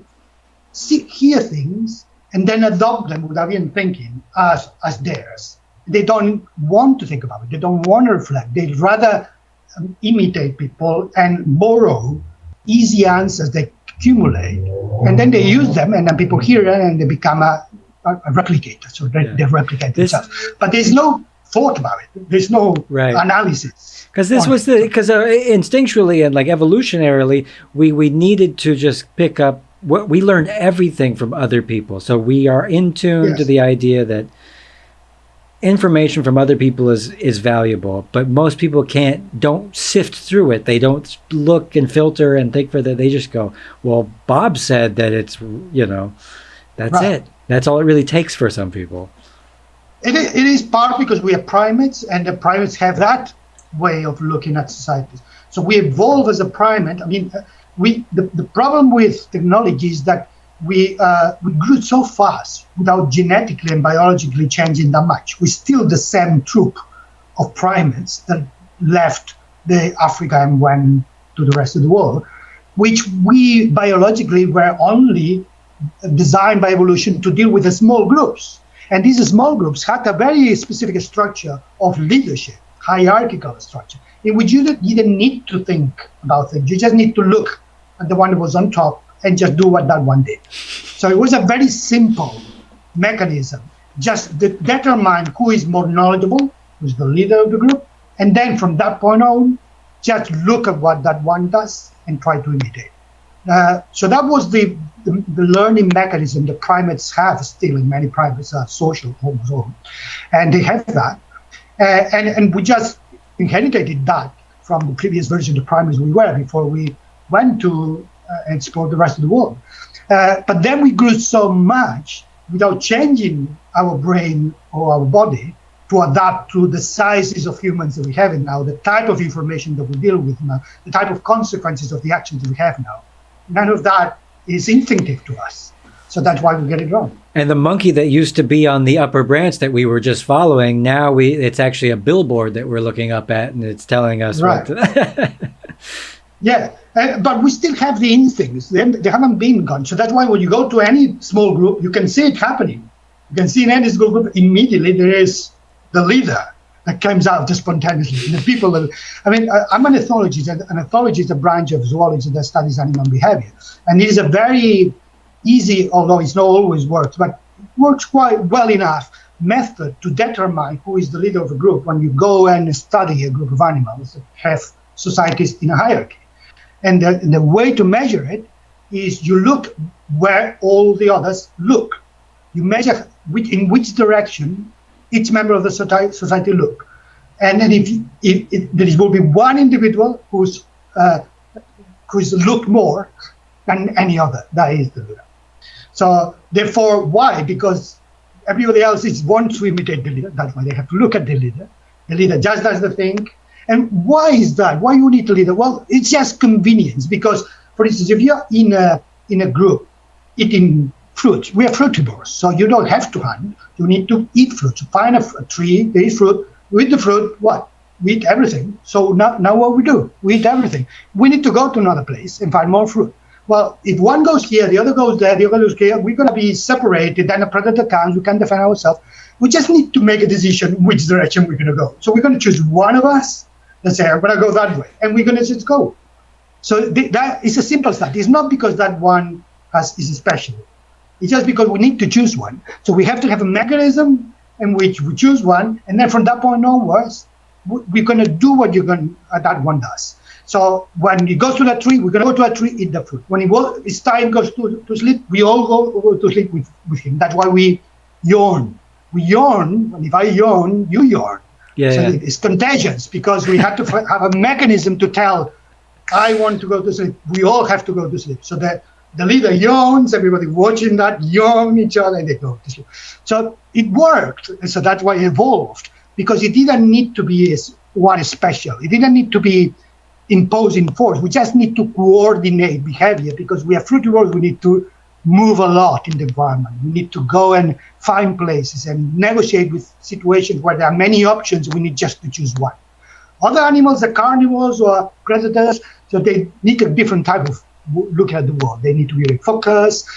hear things, and then adopt them without even thinking as theirs. They don't want to think about it. They don't want to reflect. They'd rather imitate people and borrow easy answers they accumulate, and then they use them, and then people hear it, and they become a replicator. So they replicate themselves. But there's no thought about it. There's no analysis. Because instinctually and like evolutionarily, we needed to just pick up we learned everything from other people. So we are in tune to the idea that information from other people is valuable, but most people don't sift through it. They don't look and filter and think for that. They just go, well, Bob said that it's, that's it. That's all it really takes for some people. It is part because we are primates, and the primates have that way of looking at societies. So we evolve as a primate. I mean, the problem with technology is that we grew so fast without genetically and biologically changing that much. We're still the same troop of primates that left Africa and went to the rest of the world, which we biologically were only designed by evolution to deal with the small groups. And these small groups had a very specific structure of leadership, hierarchical structure, in which you didn't need to think about things. You just need to look at the one that was on top and just do what that one did. So it was a very simple mechanism. Just determine who is more knowledgeable, who's the leader of the group, and then from that point on, just look at what that one does and try to imitate. So that was the learning mechanism the primates have still, and many primates are social, almost all, and they have that. And we just inherited that from the previous version of the primates we were before we went to explore the rest of the world. But then we grew so much without changing our brain or our body to adapt to the sizes of humans that we have now, the type of information that we deal with now, the type of consequences of the actions that we have now. None of that is instinctive to us. So that's why we get it wrong. And the monkey that used to be on the upper branch that we were just following, now it's actually a billboard that we're looking up at, and it's telling us right. what to Yeah, but we still have the instincts. They haven't been gone. So that's why when you go to any small group, you can see it happening. You can see in any small group, immediately there is the leader that comes out just spontaneously. The people that, I'm an ethologist, and an ethologist is a branch of zoology that studies animal behavior. And it is a very easy, although it's not always works, but works quite well enough method to determine who is the leader of a group when you go and study a group of animals that have societies in a hierarchy. And the way to measure it is you look where all the others look. You measure in which direction each member of the society look. And then if there will be one individual who's looked more than any other, that is the leader. So therefore, why? Because everybody else wants to imitate the leader. That's why they have to look at the leader. The leader just does the thing. And why is that? Why you need a leader? Well, it's just convenience. Because, for instance, if you're in a group eating fruit, we are frutivores, so you don't have to hunt. You need to eat fruit. You find a tree, there is fruit. We eat the fruit, what? We eat everything. So now what we do? We eat everything. We need to go to another place and find more fruit. Well, if one goes here, the other goes there, the other goes here, we're going to be separated, then a predator comes, we can't defend ourselves. We just need to make a decision which direction we're going to go. So we're going to choose one of us and say, I'm going to go that way, and we're going to just go. So that is a simple start. It's not because that one is special. It's just because we need to choose one. So we have to have a mechanism in which we choose one, and then from that point onwards, we're going to do what that one does. So when he goes to that tree, we're going to go to a tree, eat the fruit. When it's time goes to sleep, we all go to sleep with him. That's why we yawn. We yawn, and if I yawn, you yawn. Yeah, so yeah. It's contagious because we have to have a mechanism to tell, I want to go to sleep. We all have to go to sleep. So that the leader yawns, everybody watching that yawn each other, and they go to sleep. So it worked. And so that's why it evolved, because it didn't need to be one special. It didn't need to be imposing force. We just need to coordinate behavior because we are frutivores. We need to move a lot in the environment. We need to go and find places and negotiate with situations where there are many options. We need just to choose one. Other animals are carnivores or predators, so they need a different type of look at the world. They need to be very focused,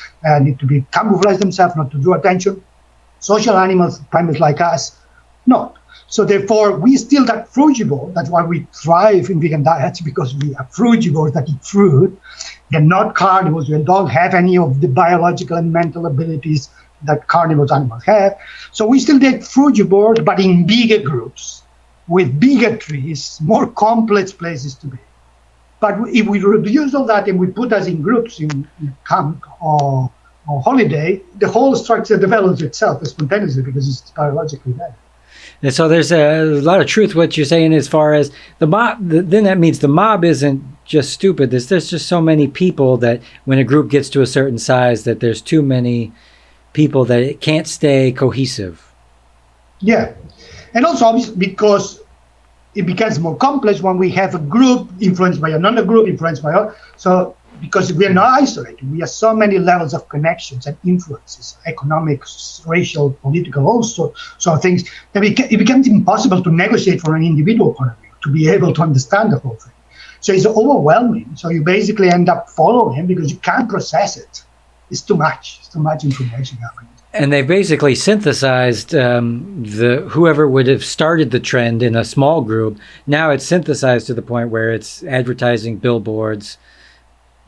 need to be camouflage themselves, not to draw attention. Social animals, primates like us, no. So therefore, we still that frugivore. That's why we thrive in vegan diets, because we are frugivores that eat fruit. They're not carnivores. We don't have any of the biological and mental abilities that carnivores animals have. So we still get frugivores, but in bigger groups, with bigger trees, more complex places to be. But if we reduce all that and we put us in groups in camp or holiday, the whole structure develops itself spontaneously because it's biologically there. And so there's a lot of truth what you're saying as far as the mob. Then that means the mob isn't just stupid. There's just so many people that when a group gets to a certain size that there's too many people that it can't stay cohesive. Yeah. And also obviously because it becomes more complex when we have a group influenced by another group influenced by other. So because we are not isolated, we have so many levels of connections and influences, economic, racial, political, also sort of things, that it becomes impossible to negotiate from an individual point of view, to be able to understand the whole thing. So it's overwhelming. So you basically end up following him because you can't process it. It's too much. It's too much information happening. And they basically synthesized whoever would have started the trend in a small group. Now it's synthesized to the point where it's advertising, billboards,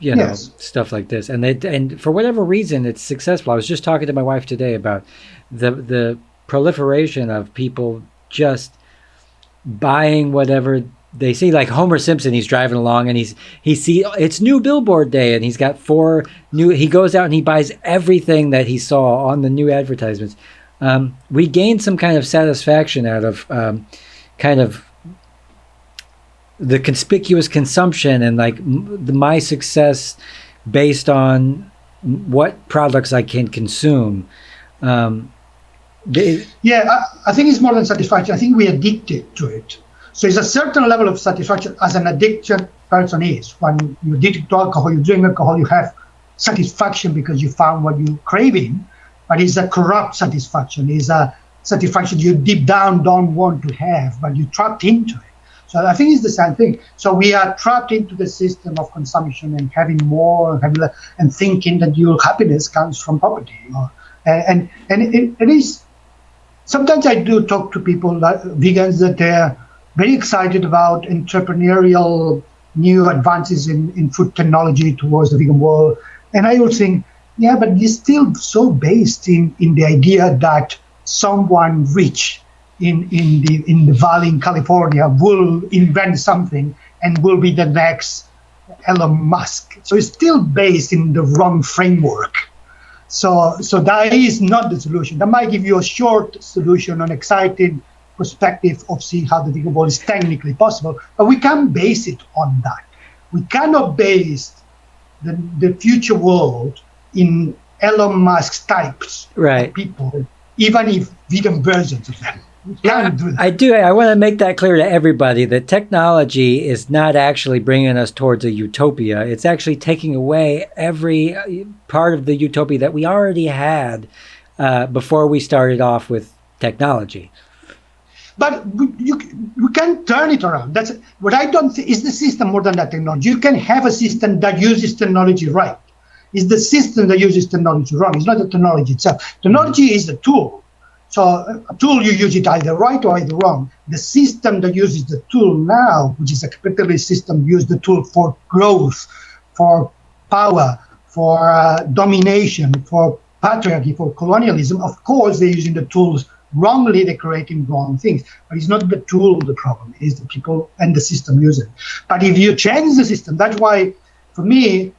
yes. Stuff like this. And for whatever reason, it's successful. I was just talking to my wife today about the proliferation of people just buying whatever they see. Like Homer Simpson, he's driving along and he see it's new billboard day, and he's got 4 new. He goes out and he buys everything that he saw on the new advertisements. We gained some kind of satisfaction out of kind of the conspicuous consumption and like my success based on what products I can consume. I think it's more than satisfaction. I think we're addicted to it. So it's a certain level of satisfaction as an addiction person is. When you're addicted to alcohol, you drink alcohol, you have satisfaction because you found what you're craving, but it's a corrupt satisfaction. It's a satisfaction you deep down don't want to have, but you're trapped into it. So I think it's the same thing. So we are trapped into the system of consumption and having more, and thinking that your happiness comes from property. And it is. Sometimes I do talk to people, like vegans, that they're very excited about entrepreneurial new advances in food technology towards the vegan world. And I would think, yeah, but it's still so based in the idea that someone rich in the valley in California will invent something and will be the next Elon Musk. So it's still based in the wrong framework. So that is not the solution. That might give you a short solution, an exciting perspective of seeing how the vegan world is technically possible, but we can't base it on that. We cannot base the future world in Elon Musk types of people, even if vegan versions of them. We can't do that. I want to make that clear to everybody that technology is not actually bringing us towards a utopia. It's actually taking away every part of the utopia that we already had before we started off with technology. But we can turn it around. That's what I don't think is the system more than that technology. You can have a system that uses technology right. It's the system that uses technology wrong. It's not the technology itself. Technology is the tool. So a tool, you use it either right or either wrong. The system that uses the tool now, which is a capitalist system, use the tool for growth, for power, for domination, for patriarchy, for colonialism. Of course, they're using the tools wrongly, they're creating wrong things. But it's not the tool the problem, it's the people and the system using it. But if you change the system, that's why, for me,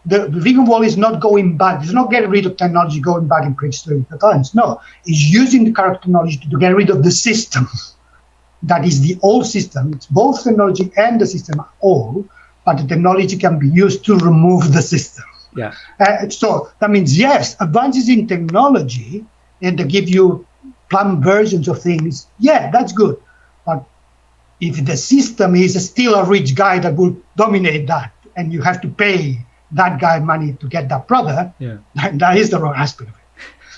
the vegan world is not going back. It's not getting rid of technology, going back in prehistoric times. No, it's using the current technology to get rid of the system. That is the old system. It's both technology and the system are old, but the technology can be used to remove the system. Yeah. So that means, yes, advances in technology and to give you planned versions of things, yeah, that's good. But if the system is still a rich guy that will dominate that, and you have to pay that guy money to get that product, that is the wrong aspect of it.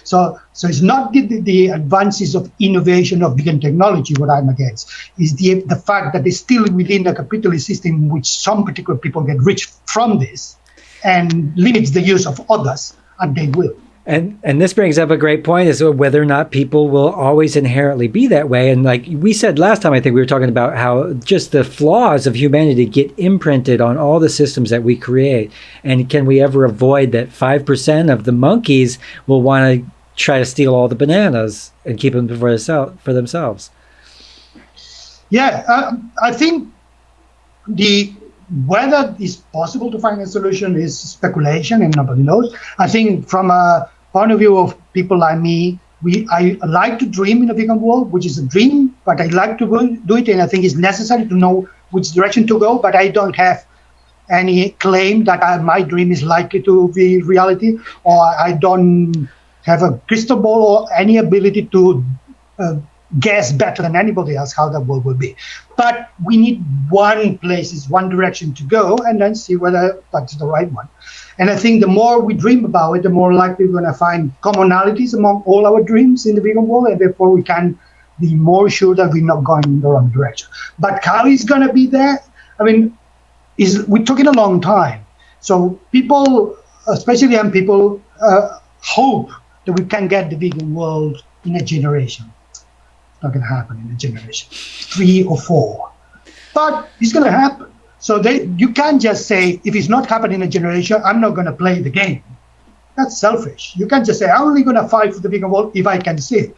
So it's not the advances of innovation of vegan technology what I'm against. Is the fact that it's still within the capitalist system in which some particular people get rich from this and limits the use of others, and they will. And this brings up a great point, is whether or not people will always inherently be that way. And like we said last time, I think we were talking about how just the flaws of humanity get imprinted on all the systems that we create. And can we ever avoid that 5% of the monkeys will want to try to steal all the bananas and keep them for themselves? Yeah, I think whether it's possible to find a solution is speculation and nobody knows. I think from a point of view of people like me, I like to dream in a vegan world, which is a dream, but I like to do it, and I think it's necessary to know which direction to go, but I don't have any claim that my dream is likely to be reality, or I don't have a crystal ball or any ability to guess better than anybody else how that world will be. But we need one direction to go, and then see whether that's the right one. And I think the more we dream about it, the more likely we're going to find commonalities among all our dreams in the vegan world, and therefore we can be more sure that we're not going in the wrong direction. But how is going to be there? I mean, we're talking a long time. So people, especially young people, hope that we can get the vegan world in a generation. It's not going to happen in a generation, 3 or 4. But it's going to happen. So you can't just say, if it's not happening in a generation, I'm not going to play the game. That's selfish. You can't just say, I'm only going to fight for the vegan world if I can see it.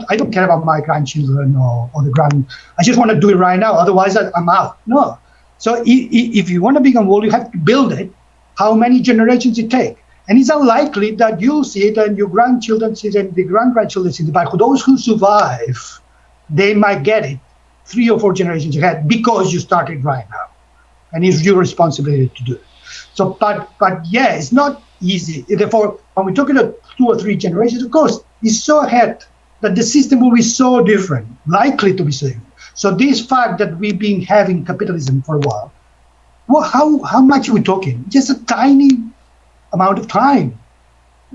I don't care about my grandchildren or the I just want to do it right now. Otherwise, I'm out. No. So if you want a vegan world, you have to build it. How many generations it take? And it's unlikely that you'll see it and your grandchildren see it and the grandgrandchildren see it. But those who survive, they might get it 3 or 4 generations ahead because you started right now. And it's your responsibility to do it. So, but yeah, it's not easy. Therefore, when we're talking about 2 or 3 generations, of course, it's so ahead that the system will be so different, likely to be so different. So this fact that we've been having capitalism for a while, well, how much are we talking? Just a tiny amount of time.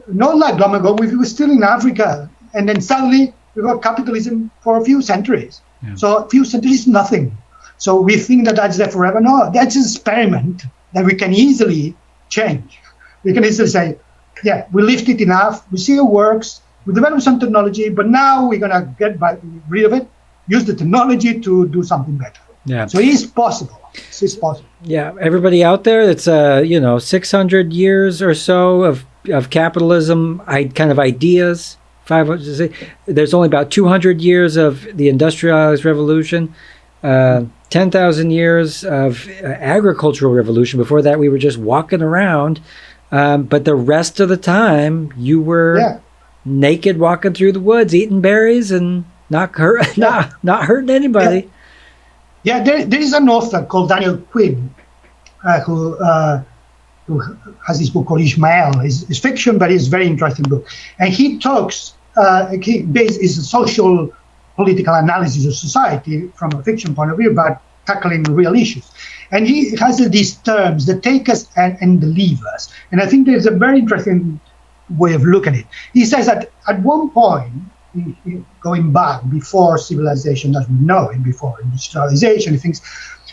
Not like long ago, we were still in Africa, and then suddenly we got capitalism for a few centuries. Yeah. So a few centuries is nothing. So we think that that's there forever. No, that's an experiment that we can easily change. We can easily say, yeah, we lived it enough, we see it works, we develop some technology, but now we're going to get rid of it, use the technology to do something better. Yeah. So it is possible. It's possible. Yeah, everybody out there, it's 600 years or so of capitalism, kind of ideas. 500. There's only about 200 years of the industrialized revolution, 10,000 years of agricultural revolution. Before that, we were just walking around, but the rest of the time, you were naked, walking through the woods, eating berries, and not hurting anybody. Yeah, there is an author called Daniel Quinn who has this book called Ishmael. It's fiction, but it's a very interesting book. And he talks, is a social political analysis of society from a fiction point of view, but tackling real issues. And he has these terms, the takers and the leavers. And I think there's a very interesting way of looking at it. He says that at one point, going back before civilization as we know it, before industrialization and things,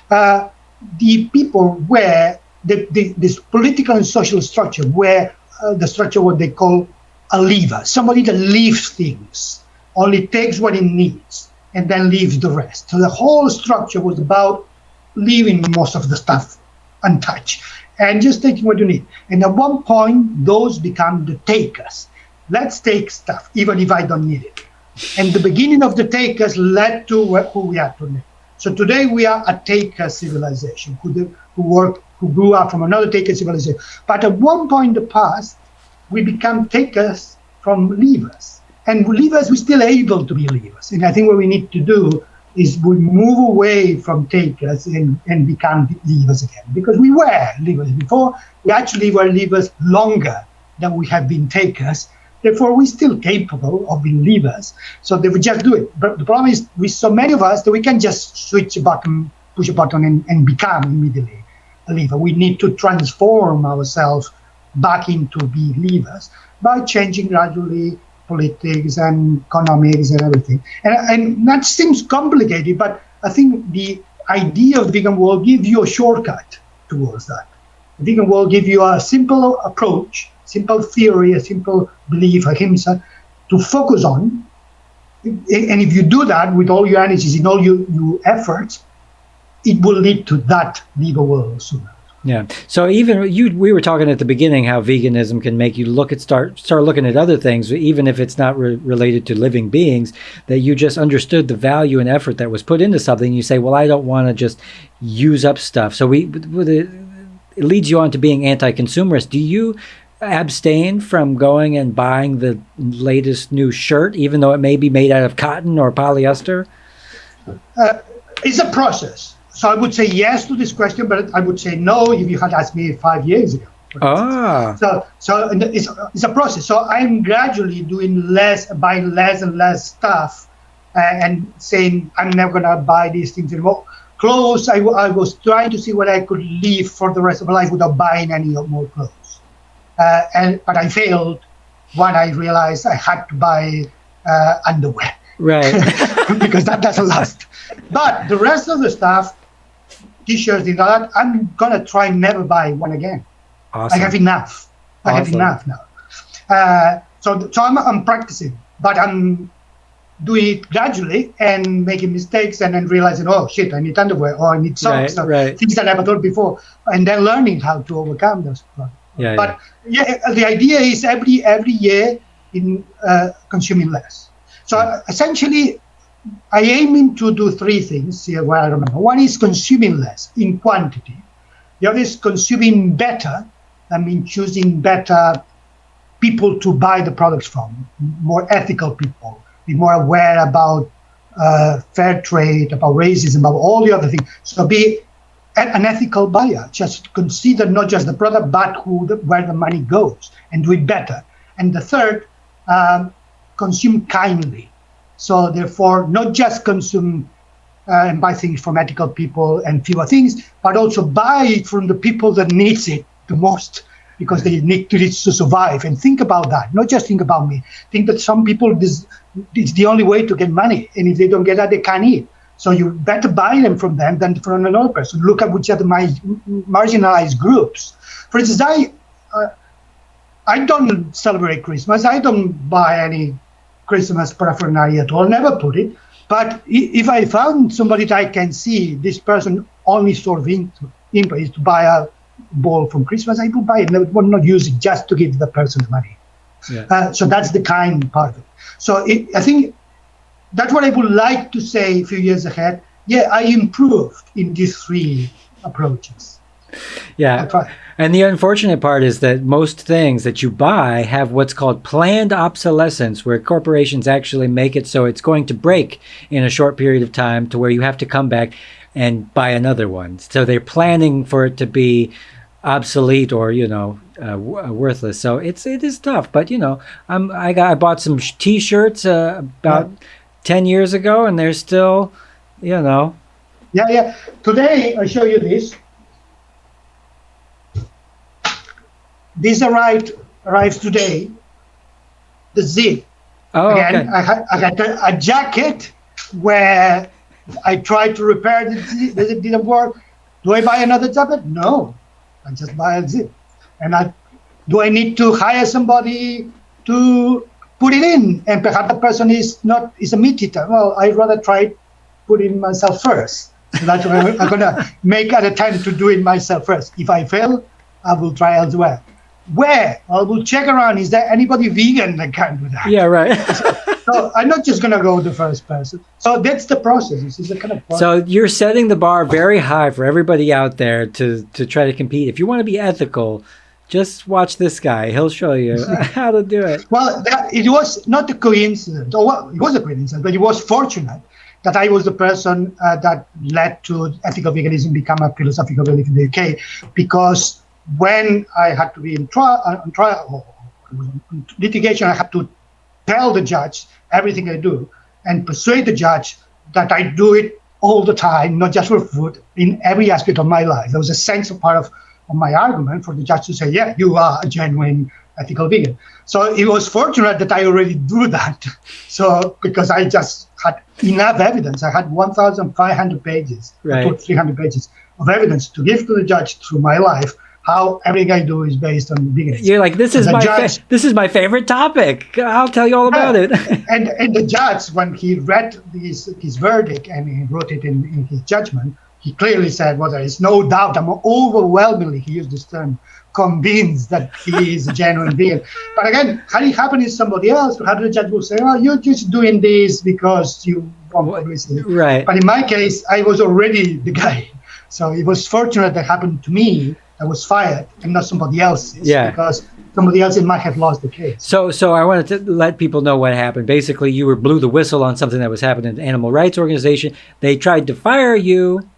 the people were, this political and social structure were the structure what they call a leaver, somebody that leaves things, only takes what it needs and then leaves the rest. So the whole structure was about leaving most of the stuff untouched and just taking what you need. And at one point, those become the takers. Let's take stuff, even if I don't need it. And the beginning of the takers led to who we are today. So today we are a taker civilization who grew up from another taker civilization. But at one point in the past, we become takers from leavers. And leavers, we're still able to be leavers. And I think what we need to do is we move away from takers and become leavers again. Because we were leavers before. We actually were leavers longer than we have been takers. Therefore, we're still capable of being leavers. So they would just do it. But the problem is, with so many of us, that we can just switch a button, push a button, and become immediately a leaver. We need to transform ourselves back into be leavers by changing gradually politics and economics and everything. And that seems complicated, but I think the idea of the vegan world gives you a shortcut towards that. The vegan world gives you a simple approach, simple theory, a simple belief, ahimsa, to focus on. And if you do that with all your energies, in all your efforts, it will lead to that legal world sooner. Yeah. So even we were talking at the beginning how veganism can make you start looking at other things, even if it's not related to living beings, that you just understood the value and effort that was put into something. You say, well, I don't want to just use up stuff. So it leads you on to being anti-consumerist. Do you abstain from going and buying the latest new shirt, even though it may be made out of cotton or polyester? It's a process. So I would say yes to this question, but I would say no if you had asked me 5 years ago. So it's a process. So I'm gradually buying less and less stuff, and saying I'm never going to buy these things anymore. Clothes, I was trying to see what I could live for the rest of my life without buying any more clothes. But I failed when I realized I had to buy underwear. Right. Because that doesn't last. But the rest of the stuff, T-shirts, and all that, I'm going to try never buy one again. Awesome. I have enough. I have enough now. So I'm practicing, but I'm doing it gradually and making mistakes and then realizing, oh, shit, I need underwear or I need socks. Right. Things that I never thought before. And then learning how to overcome those problems. But the idea is every year in consuming less. So essentially, I aiming to do three things here where I remember. One is consuming less in quantity. The other is consuming better. I mean, choosing better people to buy the products from, more ethical people, be more aware about fair trade, about racism, about all the other things. So be an ethical buyer. Just consider not just the product, but where the money goes, and do it better. And the third, consume kindly. So therefore, not just consume and buy things from ethical people and fewer things, but also buy it from the people that needs it the most. because they need to survive. And think about that. Not just think about me. Think that some people, it's the only way to get money. And if they don't get that, they can't eat. So you better buy them from them than from another person. Look at which are the marginalized groups. For instance, I don't celebrate Christmas. I don't buy any Christmas paraphernalia at all. Never put it. But if I found somebody that I can see this person only sort of income is to buy a ball from Christmas, I would buy it. I would not use it just to give the person the money. Yeah. So that's the kind part of it. So I think that's what I would like to say a few years ahead. Yeah, I improved in these three approaches. Yeah. And the unfortunate part is that most things that you buy have what's called planned obsolescence, where corporations actually make it so it's going to break in a short period of time to where you have to come back and buy another one. So they're planning for it to be obsolete or, worthless. So it is tough. But, I bought some T-shirts about 10 years ago, and they're still, Yeah. Today, I show you this. This arrives today. The zip. Oh, again, okay. I got a jacket where I tried to repair the zip. The zip didn't work. Do I buy another jacket? No. I just buy a zip. And do I need to hire somebody to put it in? And perhaps the person is a meat eater. Well, I'd rather try putting myself first. So that's why I'm going to make an attempt to do it myself first. If I fail, I will try elsewhere. Where? I will check around. Is there anybody vegan that can do that? Yeah, right. So I'm not just going to go with the first person. So that's the process. This is the kind of process. So you're setting the bar very high for everybody out there to try to compete. If you want to be ethical, just watch this guy. He'll show you how to do it. Well, it was not a coincidence. Well, it was a coincidence, but it was fortunate that I was the person that led to ethical veganism become a philosophical belief in the UK, because when I had to be on trial or litigation, I had to tell the judge everything I do and persuade the judge that I do it all the time, not just for food, in every aspect of my life. There was a central part of my argument for the judge to say, yeah, you are a genuine ethical vegan. So it was fortunate that I already do that. So because I just had enough evidence. I had 1,500 pages, right. 300 pages of evidence to give to the judge through my life, how everything I do is based on veganism. You're like, this is my favorite topic. I'll tell you all about it. and the judge, when he read his verdict and he wrote it in his judgment, he clearly said, well, there is no doubt, I'm overwhelmingly, he used this term, convinced that he is a genuine vegan. But again, had it happened to somebody else, perhaps the judge will say, oh, you're just doing this because you want publicity. Right. But in my case, I was already the guy. So it was fortunate that happened to me. I was fired and not somebody else. Yeah. Because somebody else might have lost the case. So I wanted to let people know what happened. Basically, you blew the whistle on something that was happening in an animal rights organization. They tried to fire you.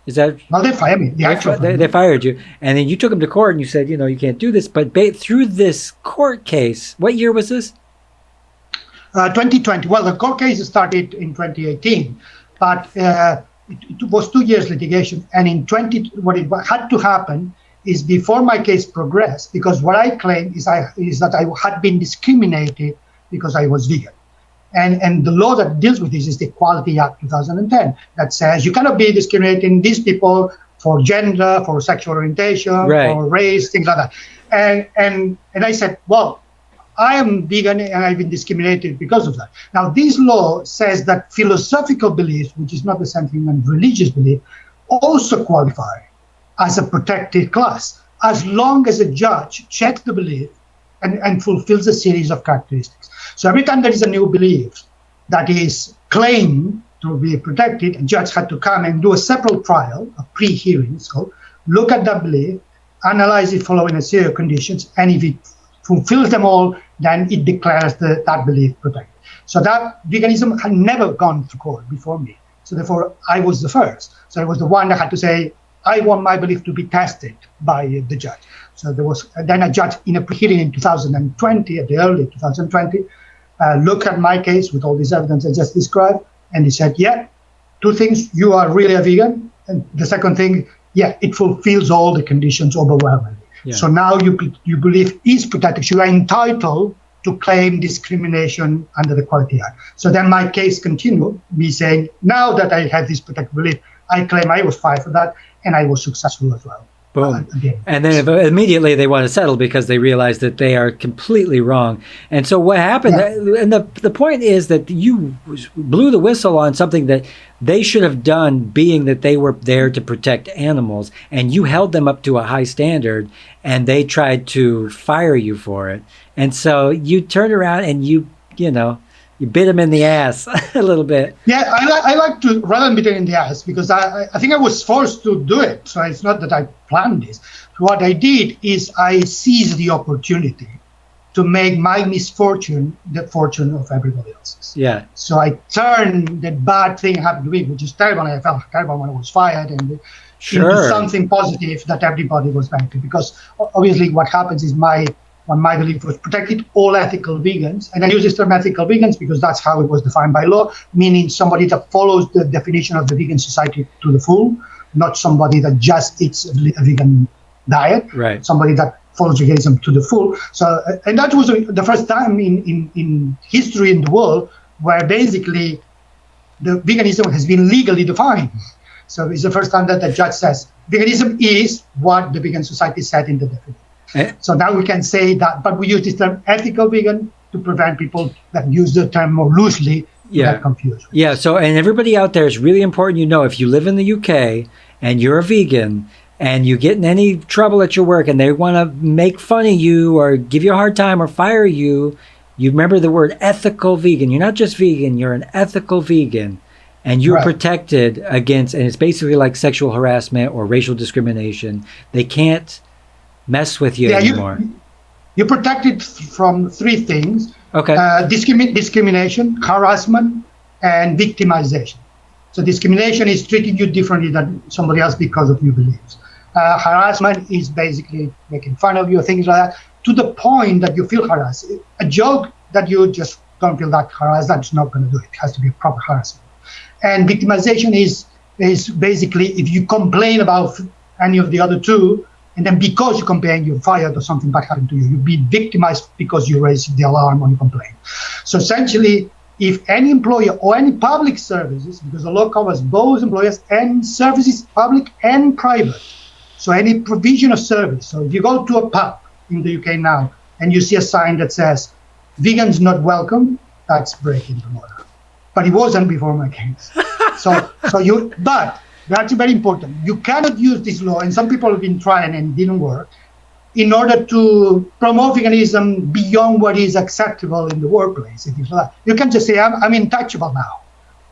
Is that? No, they fired me. They fired you. And then you took them to court and you said, you can't do this. But through this court case, what year was this? 2020. Well, the court case started in 2018, but it was 2 years litigation. And in what it had to happen is before my case progressed, because what I claim is that I had been discriminated because I was vegan. And the law that deals with this is the Equality Act 2010 that says you cannot be discriminating these people for gender, for sexual orientation, right. for race, things like that. And I said, well, I am vegan and I've been discriminated because of that. Now, this law says that philosophical beliefs, which is not the same thing as religious belief, also qualify as a protected class, as long as a judge checks the belief and fulfills a series of characteristics. So every time there is a new belief that is claimed to be protected, a judge had to come and do a separate trial, a pre-hearing, so look at that belief, analyze it following a series of conditions, and if it fulfills them all, then it declares that belief protected. So that veganism had never gone to court before me. So therefore, I was the first. So I was the one that had to say, I want my belief to be tested by the judge. So there was then a judge in a pre-hearing in 2020, at the early 2020, looked at my case with all this evidence I just described, and he said, yeah, two things, you are really a vegan. And the second thing, yeah, it fulfills all the conditions overwhelmingly. Yeah. So now you believe is protected. You are entitled to claim discrimination under the Equality Act. So then my case continued, me saying, now that I have this protected belief, I claim I was fired for that, and I was successful as well. Boom. And then immediately they want to settle because they realize that they are completely wrong. And so what happened, and the point is that you blew the whistle on something that they should have done, being that they were there to protect animals, and you held them up to a high standard, and they tried to fire you for it. And so you turned around and you bit them in the ass a little bit. Yeah, I like to rather than bit them in the ass, because I think I was forced to do it. So it's not that I planned this. What I did is I seized the opportunity to make my misfortune the fortune of everybody else's. Yeah. So I turned the bad thing happened to me, which is terrible. I felt terrible when I was fired, and into something positive that everybody was benefiting. Because obviously what happens is my belief was protected all ethical vegans. And I use this term ethical vegans because that's how it was defined by law, meaning somebody that follows the definition of the vegan society to the full, not somebody that just eats a vegan diet, right? Somebody that follows veganism to the full. So, and that was the first time in history in the world where basically the veganism has been legally defined. So it's the first time that the judge says veganism is what the vegan society said in the definition. So now we can say that, but we use this term ethical vegan to prevent people that use the term more loosely to get confused. Yeah, so, and everybody out there, is really important, if you live in the UK and you're a vegan and you get in any trouble at your work and they want to make fun of you or give you a hard time or fire you, you remember the word ethical vegan. You're not just vegan, you're an ethical vegan. And you're protected against, and it's basically like sexual harassment or racial discrimination. They can't mess with you anymore. You're protected from three things. Okay. Discrimination, harassment, and victimization. So discrimination is treating you differently than somebody else because of your beliefs. Harassment is basically making fun of you or things like that, to the point that you feel harassed. A joke that you just don't feel that harassed, that's not going to do it. It has to be proper harassment. And victimization is basically if you complain about any of the other two, and then because you complain, you're fired or something bad happened to you. You've been victimized because you raised the alarm when you complain. So essentially, if any employer or any public services, because the law covers both employers and services, public and private, so any provision of service. So if you go to a pub in the UK now and you see a sign that says, vegans not welcome, that's breaking the law. But it wasn't before my case. But that's very important. You cannot use this law, and some people have been trying and it didn't work, in order to promote veganism beyond what is acceptable in the workplace. You can just say, I'm untouchable now.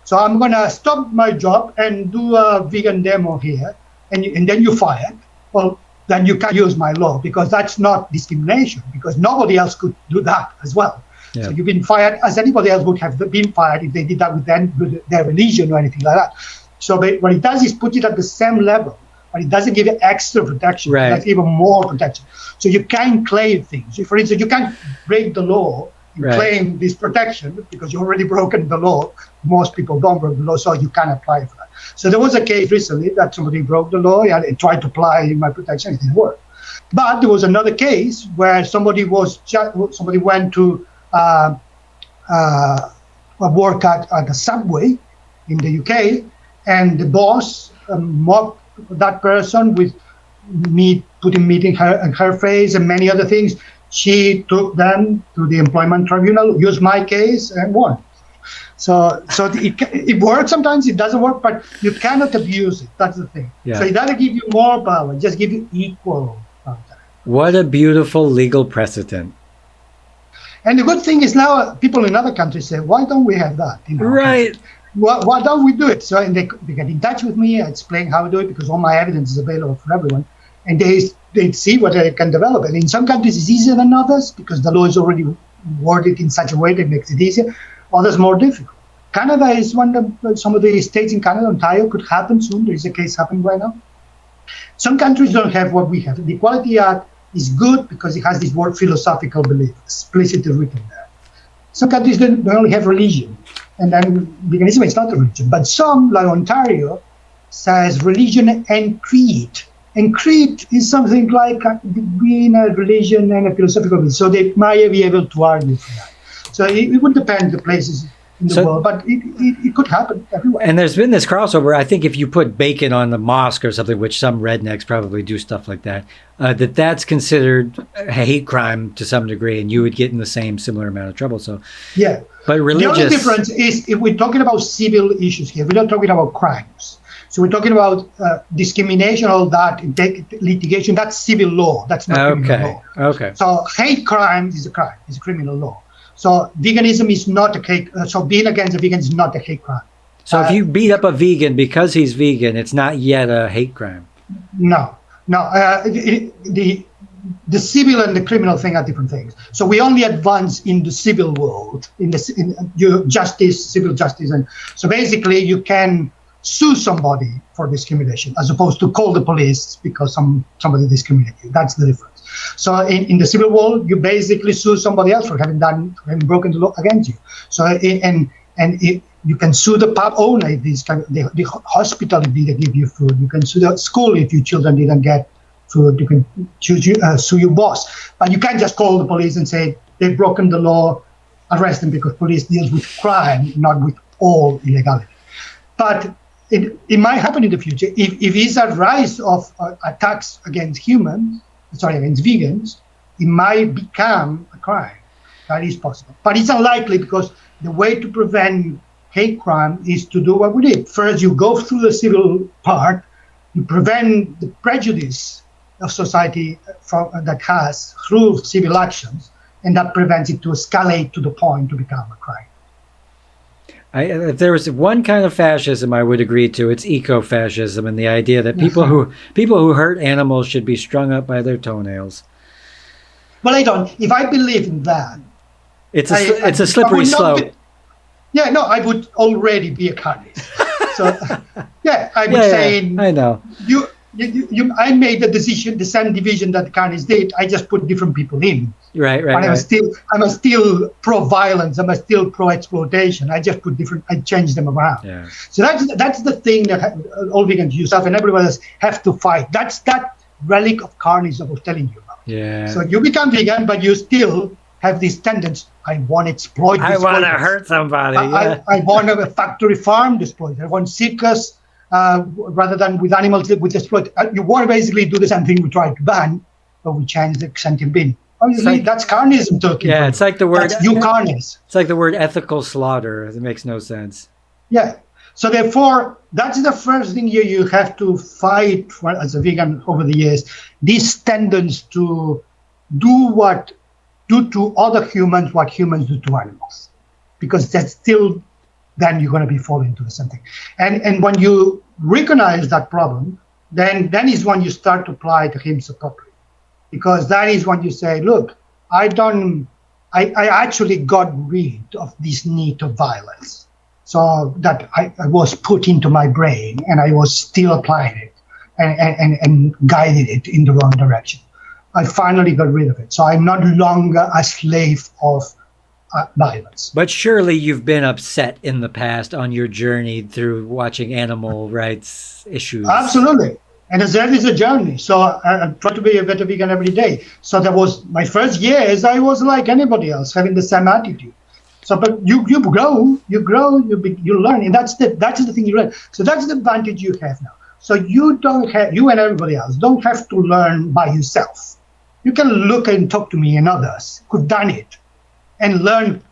So I'm going to stop my job and do a vegan demo here, and then you're fired. Well, then you can't use my law, because that's not discrimination, because nobody else could do that as well. Yeah. So you've been fired as anybody else would have been fired if they did that with their religion or anything like that. So what it does is put it at the same level, but it doesn't give you extra protection. Right. That's even more protection. So you can claim things. For instance, you can't break the law and claim this protection because you already broken the law. Most people don't break the law, so you can't apply for that. So there was a case recently that somebody broke the law and tried to apply my protection. It didn't work. But there was another case where somebody went to work at a subway in the UK, and the boss mocked that person with putting meat in her face and many other things. She took them to the employment tribunal, used my case, and won. So it works sometimes, it doesn't work, but you cannot abuse it. That's the thing. Yeah. So it doesn't give you more power, it just give you equal power. What a beautiful legal precedent. And the good thing is now people in other countries say, why don't we have that? Right. Why don't we do it? So and they get in touch with me, I explain how to do it, because all my evidence is available for everyone. And they see what they can develop. And in some countries it's easier than others because the law is already worded in such a way that makes it easier. Others more difficult. Canada is some of the states in Canada, Ontario, could happen soon. There is a case happening right now. Some countries don't have what we have. The Equality Act is good because it has this word philosophical belief explicitly written there. Some countries don't only have religion. And then veganism is not a religion. But some, like Ontario, says religion and creed. And creed is something like between a religion and a philosophical belief. So they might be able to argue for that. So it would depend the places in the world, but it could happen everywhere. And there's been this crossover. I think if you put bacon on the mosque or something, which some rednecks probably do stuff like that, that's considered a hate crime to some degree, and you would get in the same similar amount of trouble. So yeah, but religious. The only difference is if we're talking about civil issues here, we're not talking about crimes. So we're talking about discrimination, all that, litigation. That's civil law. That's not criminal law. Okay. So hate crime is a crime. It's a criminal law. So veganism is not a hate. So being against a vegan is not a hate crime. So if you beat up a vegan because he's vegan, it's not yet a hate crime. No. The civil and the criminal thing are different things. So we only advance in the civil world, in your justice, civil justice, and so basically you can sue somebody for discrimination as opposed to call the police because somebody discriminated you. That's the difference. So in the civil world, you basically sue somebody else for having broken the law against you. So you can sue the pub owner if the hospital if they didn't give you food. You can sue the school if your children didn't get food. You can sue your boss. But you can't just call the police and say they've broken the law, arrest them, because police deals with crime, not with all illegality. But it might happen in the future. If it's a rise of attacks against vegans, it might become a crime. That is possible. But it's unlikely because the way to prevent hate crime is to do what we did. First, you go through the civil part, you prevent the prejudice of society that has through civil actions, and that prevents it to escalate to the point to become a crime. If there was one kind of fascism I would agree to, it's eco-fascism, and the idea that people who hurt animals should be strung up by their toenails. Well, I don't. If I believe in that, it's a slippery slope. I would already be a carnist. So, I would say. I know. I made the decision, the same division that the carnists did. I just put different people in. Right. But I'm still pro-violence. I'm still pro-exploitation. I just I changed them around. Yeah. So that's the thing that all vegans, yourself and everyone else have to fight. That's that relic of carnism I was telling you about. Yeah. So you become vegan, but you still have this tendency. I want to exploit. I want to hurt somebody. I want a factory farm exploit. I want circus. Rather than with animals with exploit, you want to basically do the same thing we tried to ban, but we changed the sentient being. Obviously, that's carnism talking. Yeah, it's like the word. That's carnists. It's like the word ethical slaughter. It makes no sense. Yeah. So therefore, that's the first thing you have to fight for as a vegan over the years. This tendency to do to other humans what humans do to animals, because that's still. Then you're going to be falling into the same thing. And when you recognize that problem, then is when you start to apply the hymns appropriately. Because that is when you say, look, I actually got rid of this need of violence. So that I was put into my brain and I was still applying it and guided it in the wrong direction. I finally got rid of it. So I'm not longer a slave of violence. But surely you've been upset in the past on your journey through watching animal rights issues. Absolutely. And that is a journey. So I try to be a better vegan every day. So that was my first years. I was like anybody else, having the same attitude. So, but you grow, you learn, and that's the thing you learn. So that's the advantage you have now. So you and everybody else don't have to learn by yourself. You can look and talk to me and others who've done it, and learn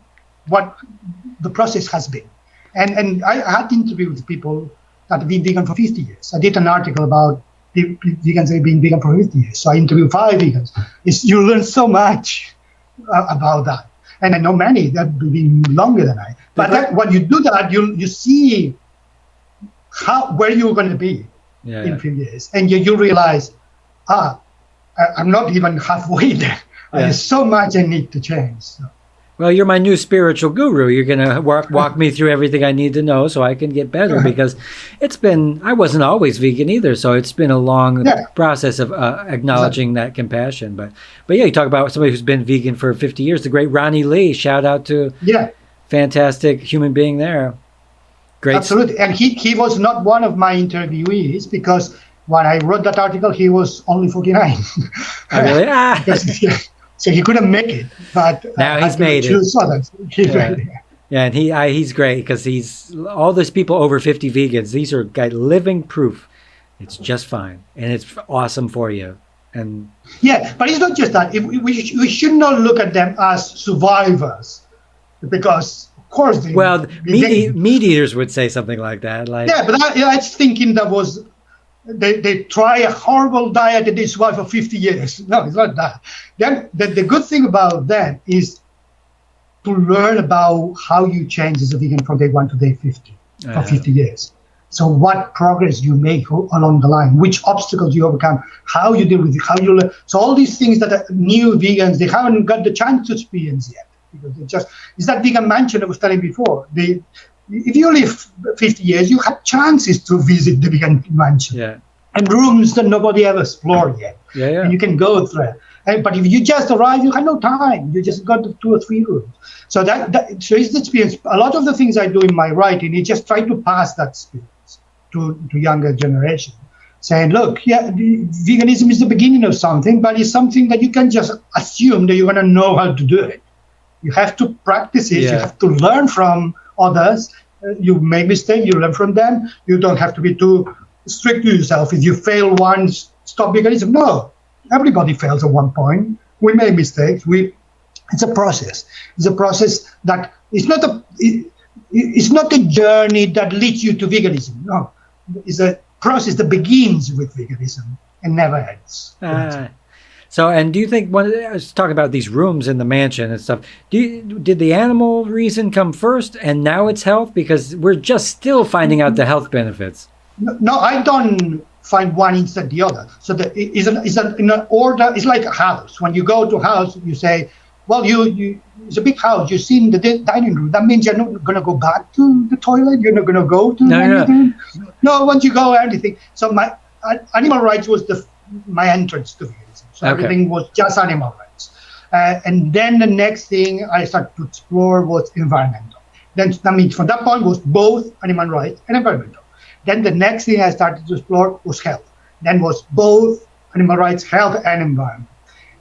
what the process has been. And I had interviews with people that have been vegan for 50 years. I did an article about vegans that have been vegan for 50 years. So I interviewed 5 vegans. You learn so much about that. And I know many that have been longer than I. But when you do that, you see where you're going to be in a few years. And you realize, I'm not even halfway there. There's so much I need to change. So. Well, you're my new spiritual guru. You're going to walk me through everything I need to know so I can get better, because I wasn't always vegan either. So it's been a long process of acknowledging that compassion. But yeah, you talk about somebody who's been vegan for 50 years, the great Ronnie Lee. Shout out to fantastic human being there. Great. Absolutely. And he was not one of my interviewees because when I wrote that article, he was only 49. Oh, really? So he couldn't make it, but now he's made it. Others. Yeah, and he's great because he's all those people over 50 vegans. These are living proof. It's just fine, and it's awesome for you. And yeah, but it's not just that. We should not look at them as survivors, because of course meat eaters would say something like that. Like, yeah, but that's thinking that was they try a horrible diet and they survive for 50 years. No, it's not that. Then the good thing about that is to learn about how you change as a vegan from day 1 to day 50 for 50 years. So what progress you make along the line, which obstacles you overcome, how you deal with it, how you learn. So all these things that new vegans, they haven't got the chance to experience yet. Because it's that vegan mansion I was telling before. If you live 50 years, you have chances to visit the vegan mansion. Yeah. And rooms that nobody ever explored yet. Yeah. And you can go through it. But if you just arrive, you have no time. You just got 2 or 3 rooms. So so it's the experience. A lot of the things I do in my writing is just try to pass that experience to younger generation, saying, look, veganism is the beginning of something, but it's something that you can just assume that you're going to know how to do it. You have to practice it. You have to learn from others. You make mistakes, you learn from them. You don't have to be too strict to yourself. If you fail once, stop veganism. No, everybody fails at one point. We make mistakes. It's a process. It's a process that it's not a journey that leads you to veganism. No, it's a process that begins with veganism and never ends. So, and do you think, I was talking about these rooms in the mansion and stuff, did the animal reason come first and now it's health? Because we're just still finding out the health benefits. No, I don't find one instead the other. So it's in an order. It's like a house. When you go to a house, you say, well, it's a big house. You've seen the dining room. That means you're not going to go back to the toilet. You're not going to go to anything. No, once you go, anything. So my animal rights was my entrance to veganism. So everything was just animal rights. And then the next thing I started to explore was environmental. Then that means from that point was both animal rights and environmental. Then the next thing I started to explore was health. Then was both animal rights, health, and environment.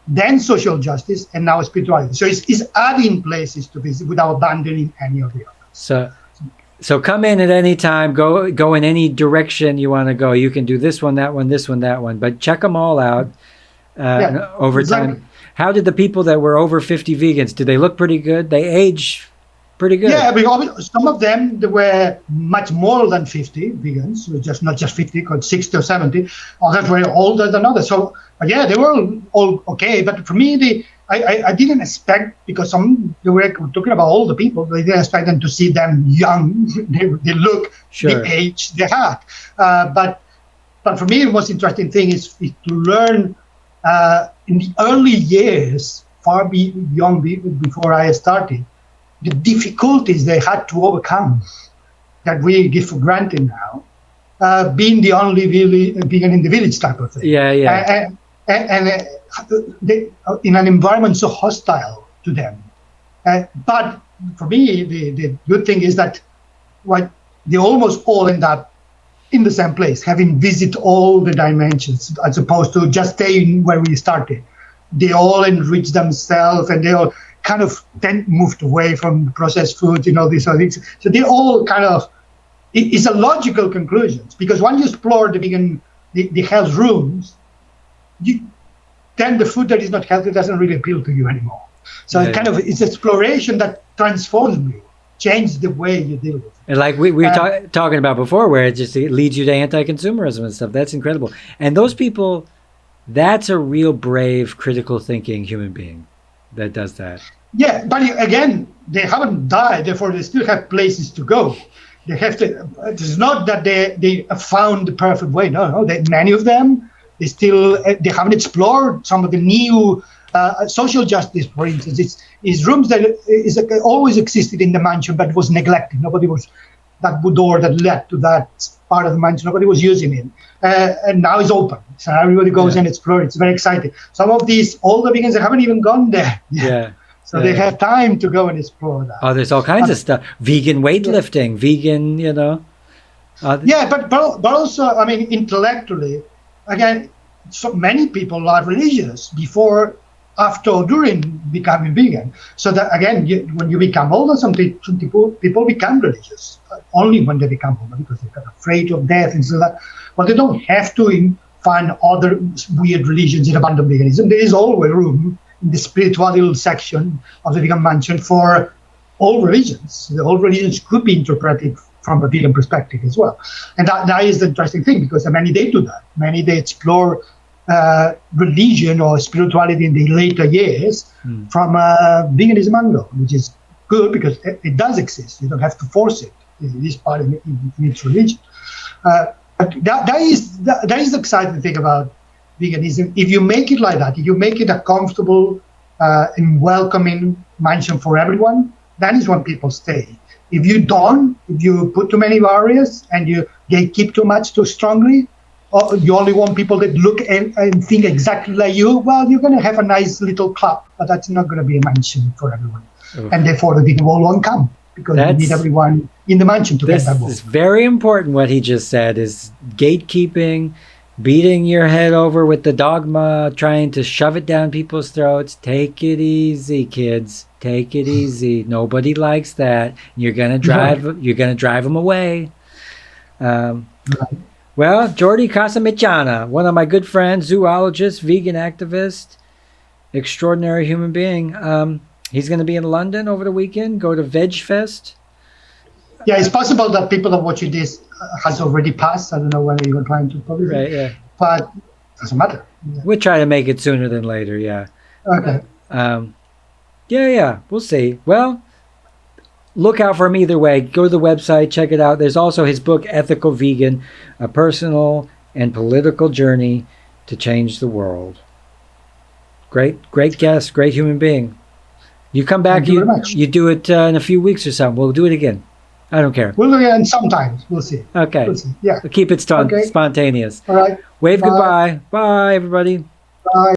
Then social justice, and now spirituality. So it's adding places to visit without abandoning any of the others. So come in at any time, go in any direction you want to go. You can do this one, that one, this one, that one, but check them all out over time. How did the people that were over 50 vegans, did they look pretty good? They age pretty good. Yeah, because some of them, they were much more than 50 vegans, so not just 50, but 60 or 70. Others were older than others. So yeah, they were all okay. But for me, I didn't expect, because they were talking about older people, I didn't expect them to see them young. They look the age they had. But for me, the most interesting thing is to learn in the early years, far beyond before I started, the difficulties they had to overcome that we give for granted now, being the only vegan in the village type of thing. Yeah. And they, in an environment so hostile to them. But for me, the good thing is that they almost all end up in the same place, having visited all the dimensions, as opposed to just staying where we started. They all enrich themselves, and they all kind of then moved away from processed foods and all these other things. So they all kind of, it's a logical conclusion, because when you explore the health rooms, then the food that is not healthy doesn't really appeal to you anymore. So it's exploration that transforms you, changes the way you deal with it. And like we were talking about before, where it leads you to anti-consumerism and stuff. That's incredible. And those people, that's a real brave, critical thinking human being that does that. Yeah, but again, they haven't died, therefore they still have places to go. They have to. It's not that they found the perfect way. No, many of them, they haven't explored some of the new social justice, for instance. It's rooms that always existed in the mansion, but was neglected. Nobody was, that door that led to that part of the mansion, nobody was using it. And now it's open. So everybody goes and explores. It's very exciting. Some of these older vegans, they haven't even gone there. Yeah. So they have time to go and explore that. Oh, there's all kinds of stuff. Vegan weightlifting, vegan, Yeah, but also, I mean, intellectually, again, so many people are religious before, after, or during becoming vegan. So that again, when you become older, some people become religious only when they become older because they're afraid of death and so that. But they don't have to find other weird religions and abandon veganism. There is always room in the spiritual section of the vegan mansion for all religions. All religions could be interpreted from a vegan perspective as well. And that is the interesting thing, because many they do that. Many they explore religion or spirituality in the later years from a veganism angle, which is good because it does exist. You don't have to force it. It is part of its religion. But that is the exciting thing about veganism. If you make it like that, if you make it a comfortable and welcoming mansion for everyone, that is when people stay. If you don't, if you put too many barriers and you gatekeep too much too strongly, or you only want people that look and think exactly like you, well, you're going to have a nice little club, but that's not going to be a mansion for everyone. Oof. And therefore the vegan world won't come, because you need everyone in the mansion to get that world. This is very important what he just said, is gatekeeping, beating your head over with the dogma, trying to shove it down people's throats. Take it easy, kids. Take it easy. Nobody likes that. You're gonna drive them away. Well, Jordi Casamitjana, one of my good friends, zoologist, vegan activist, extraordinary human being. He's going to be in London over the weekend. Go to Veg Fest. Yeah, it's possible that people that are watching this has already passed. I don't know whether you're trying to publish it. Right, yeah. But it doesn't matter. Yeah. We'll try to make it sooner than later, yeah. Okay. Yeah, we'll see. Well, look out for him either way. Go to the website, check it out. There's also his book, Ethical Vegan, A Personal and Political Journey to Change the World. Great guest, great human being. You come back, you do it in a few weeks or something. We'll do it again. I don't care. We'll do it again sometimes. We'll see. Okay. We'll see. Yeah. We'll keep it spontaneous. All right. Wave goodbye. Bye, everybody. Bye.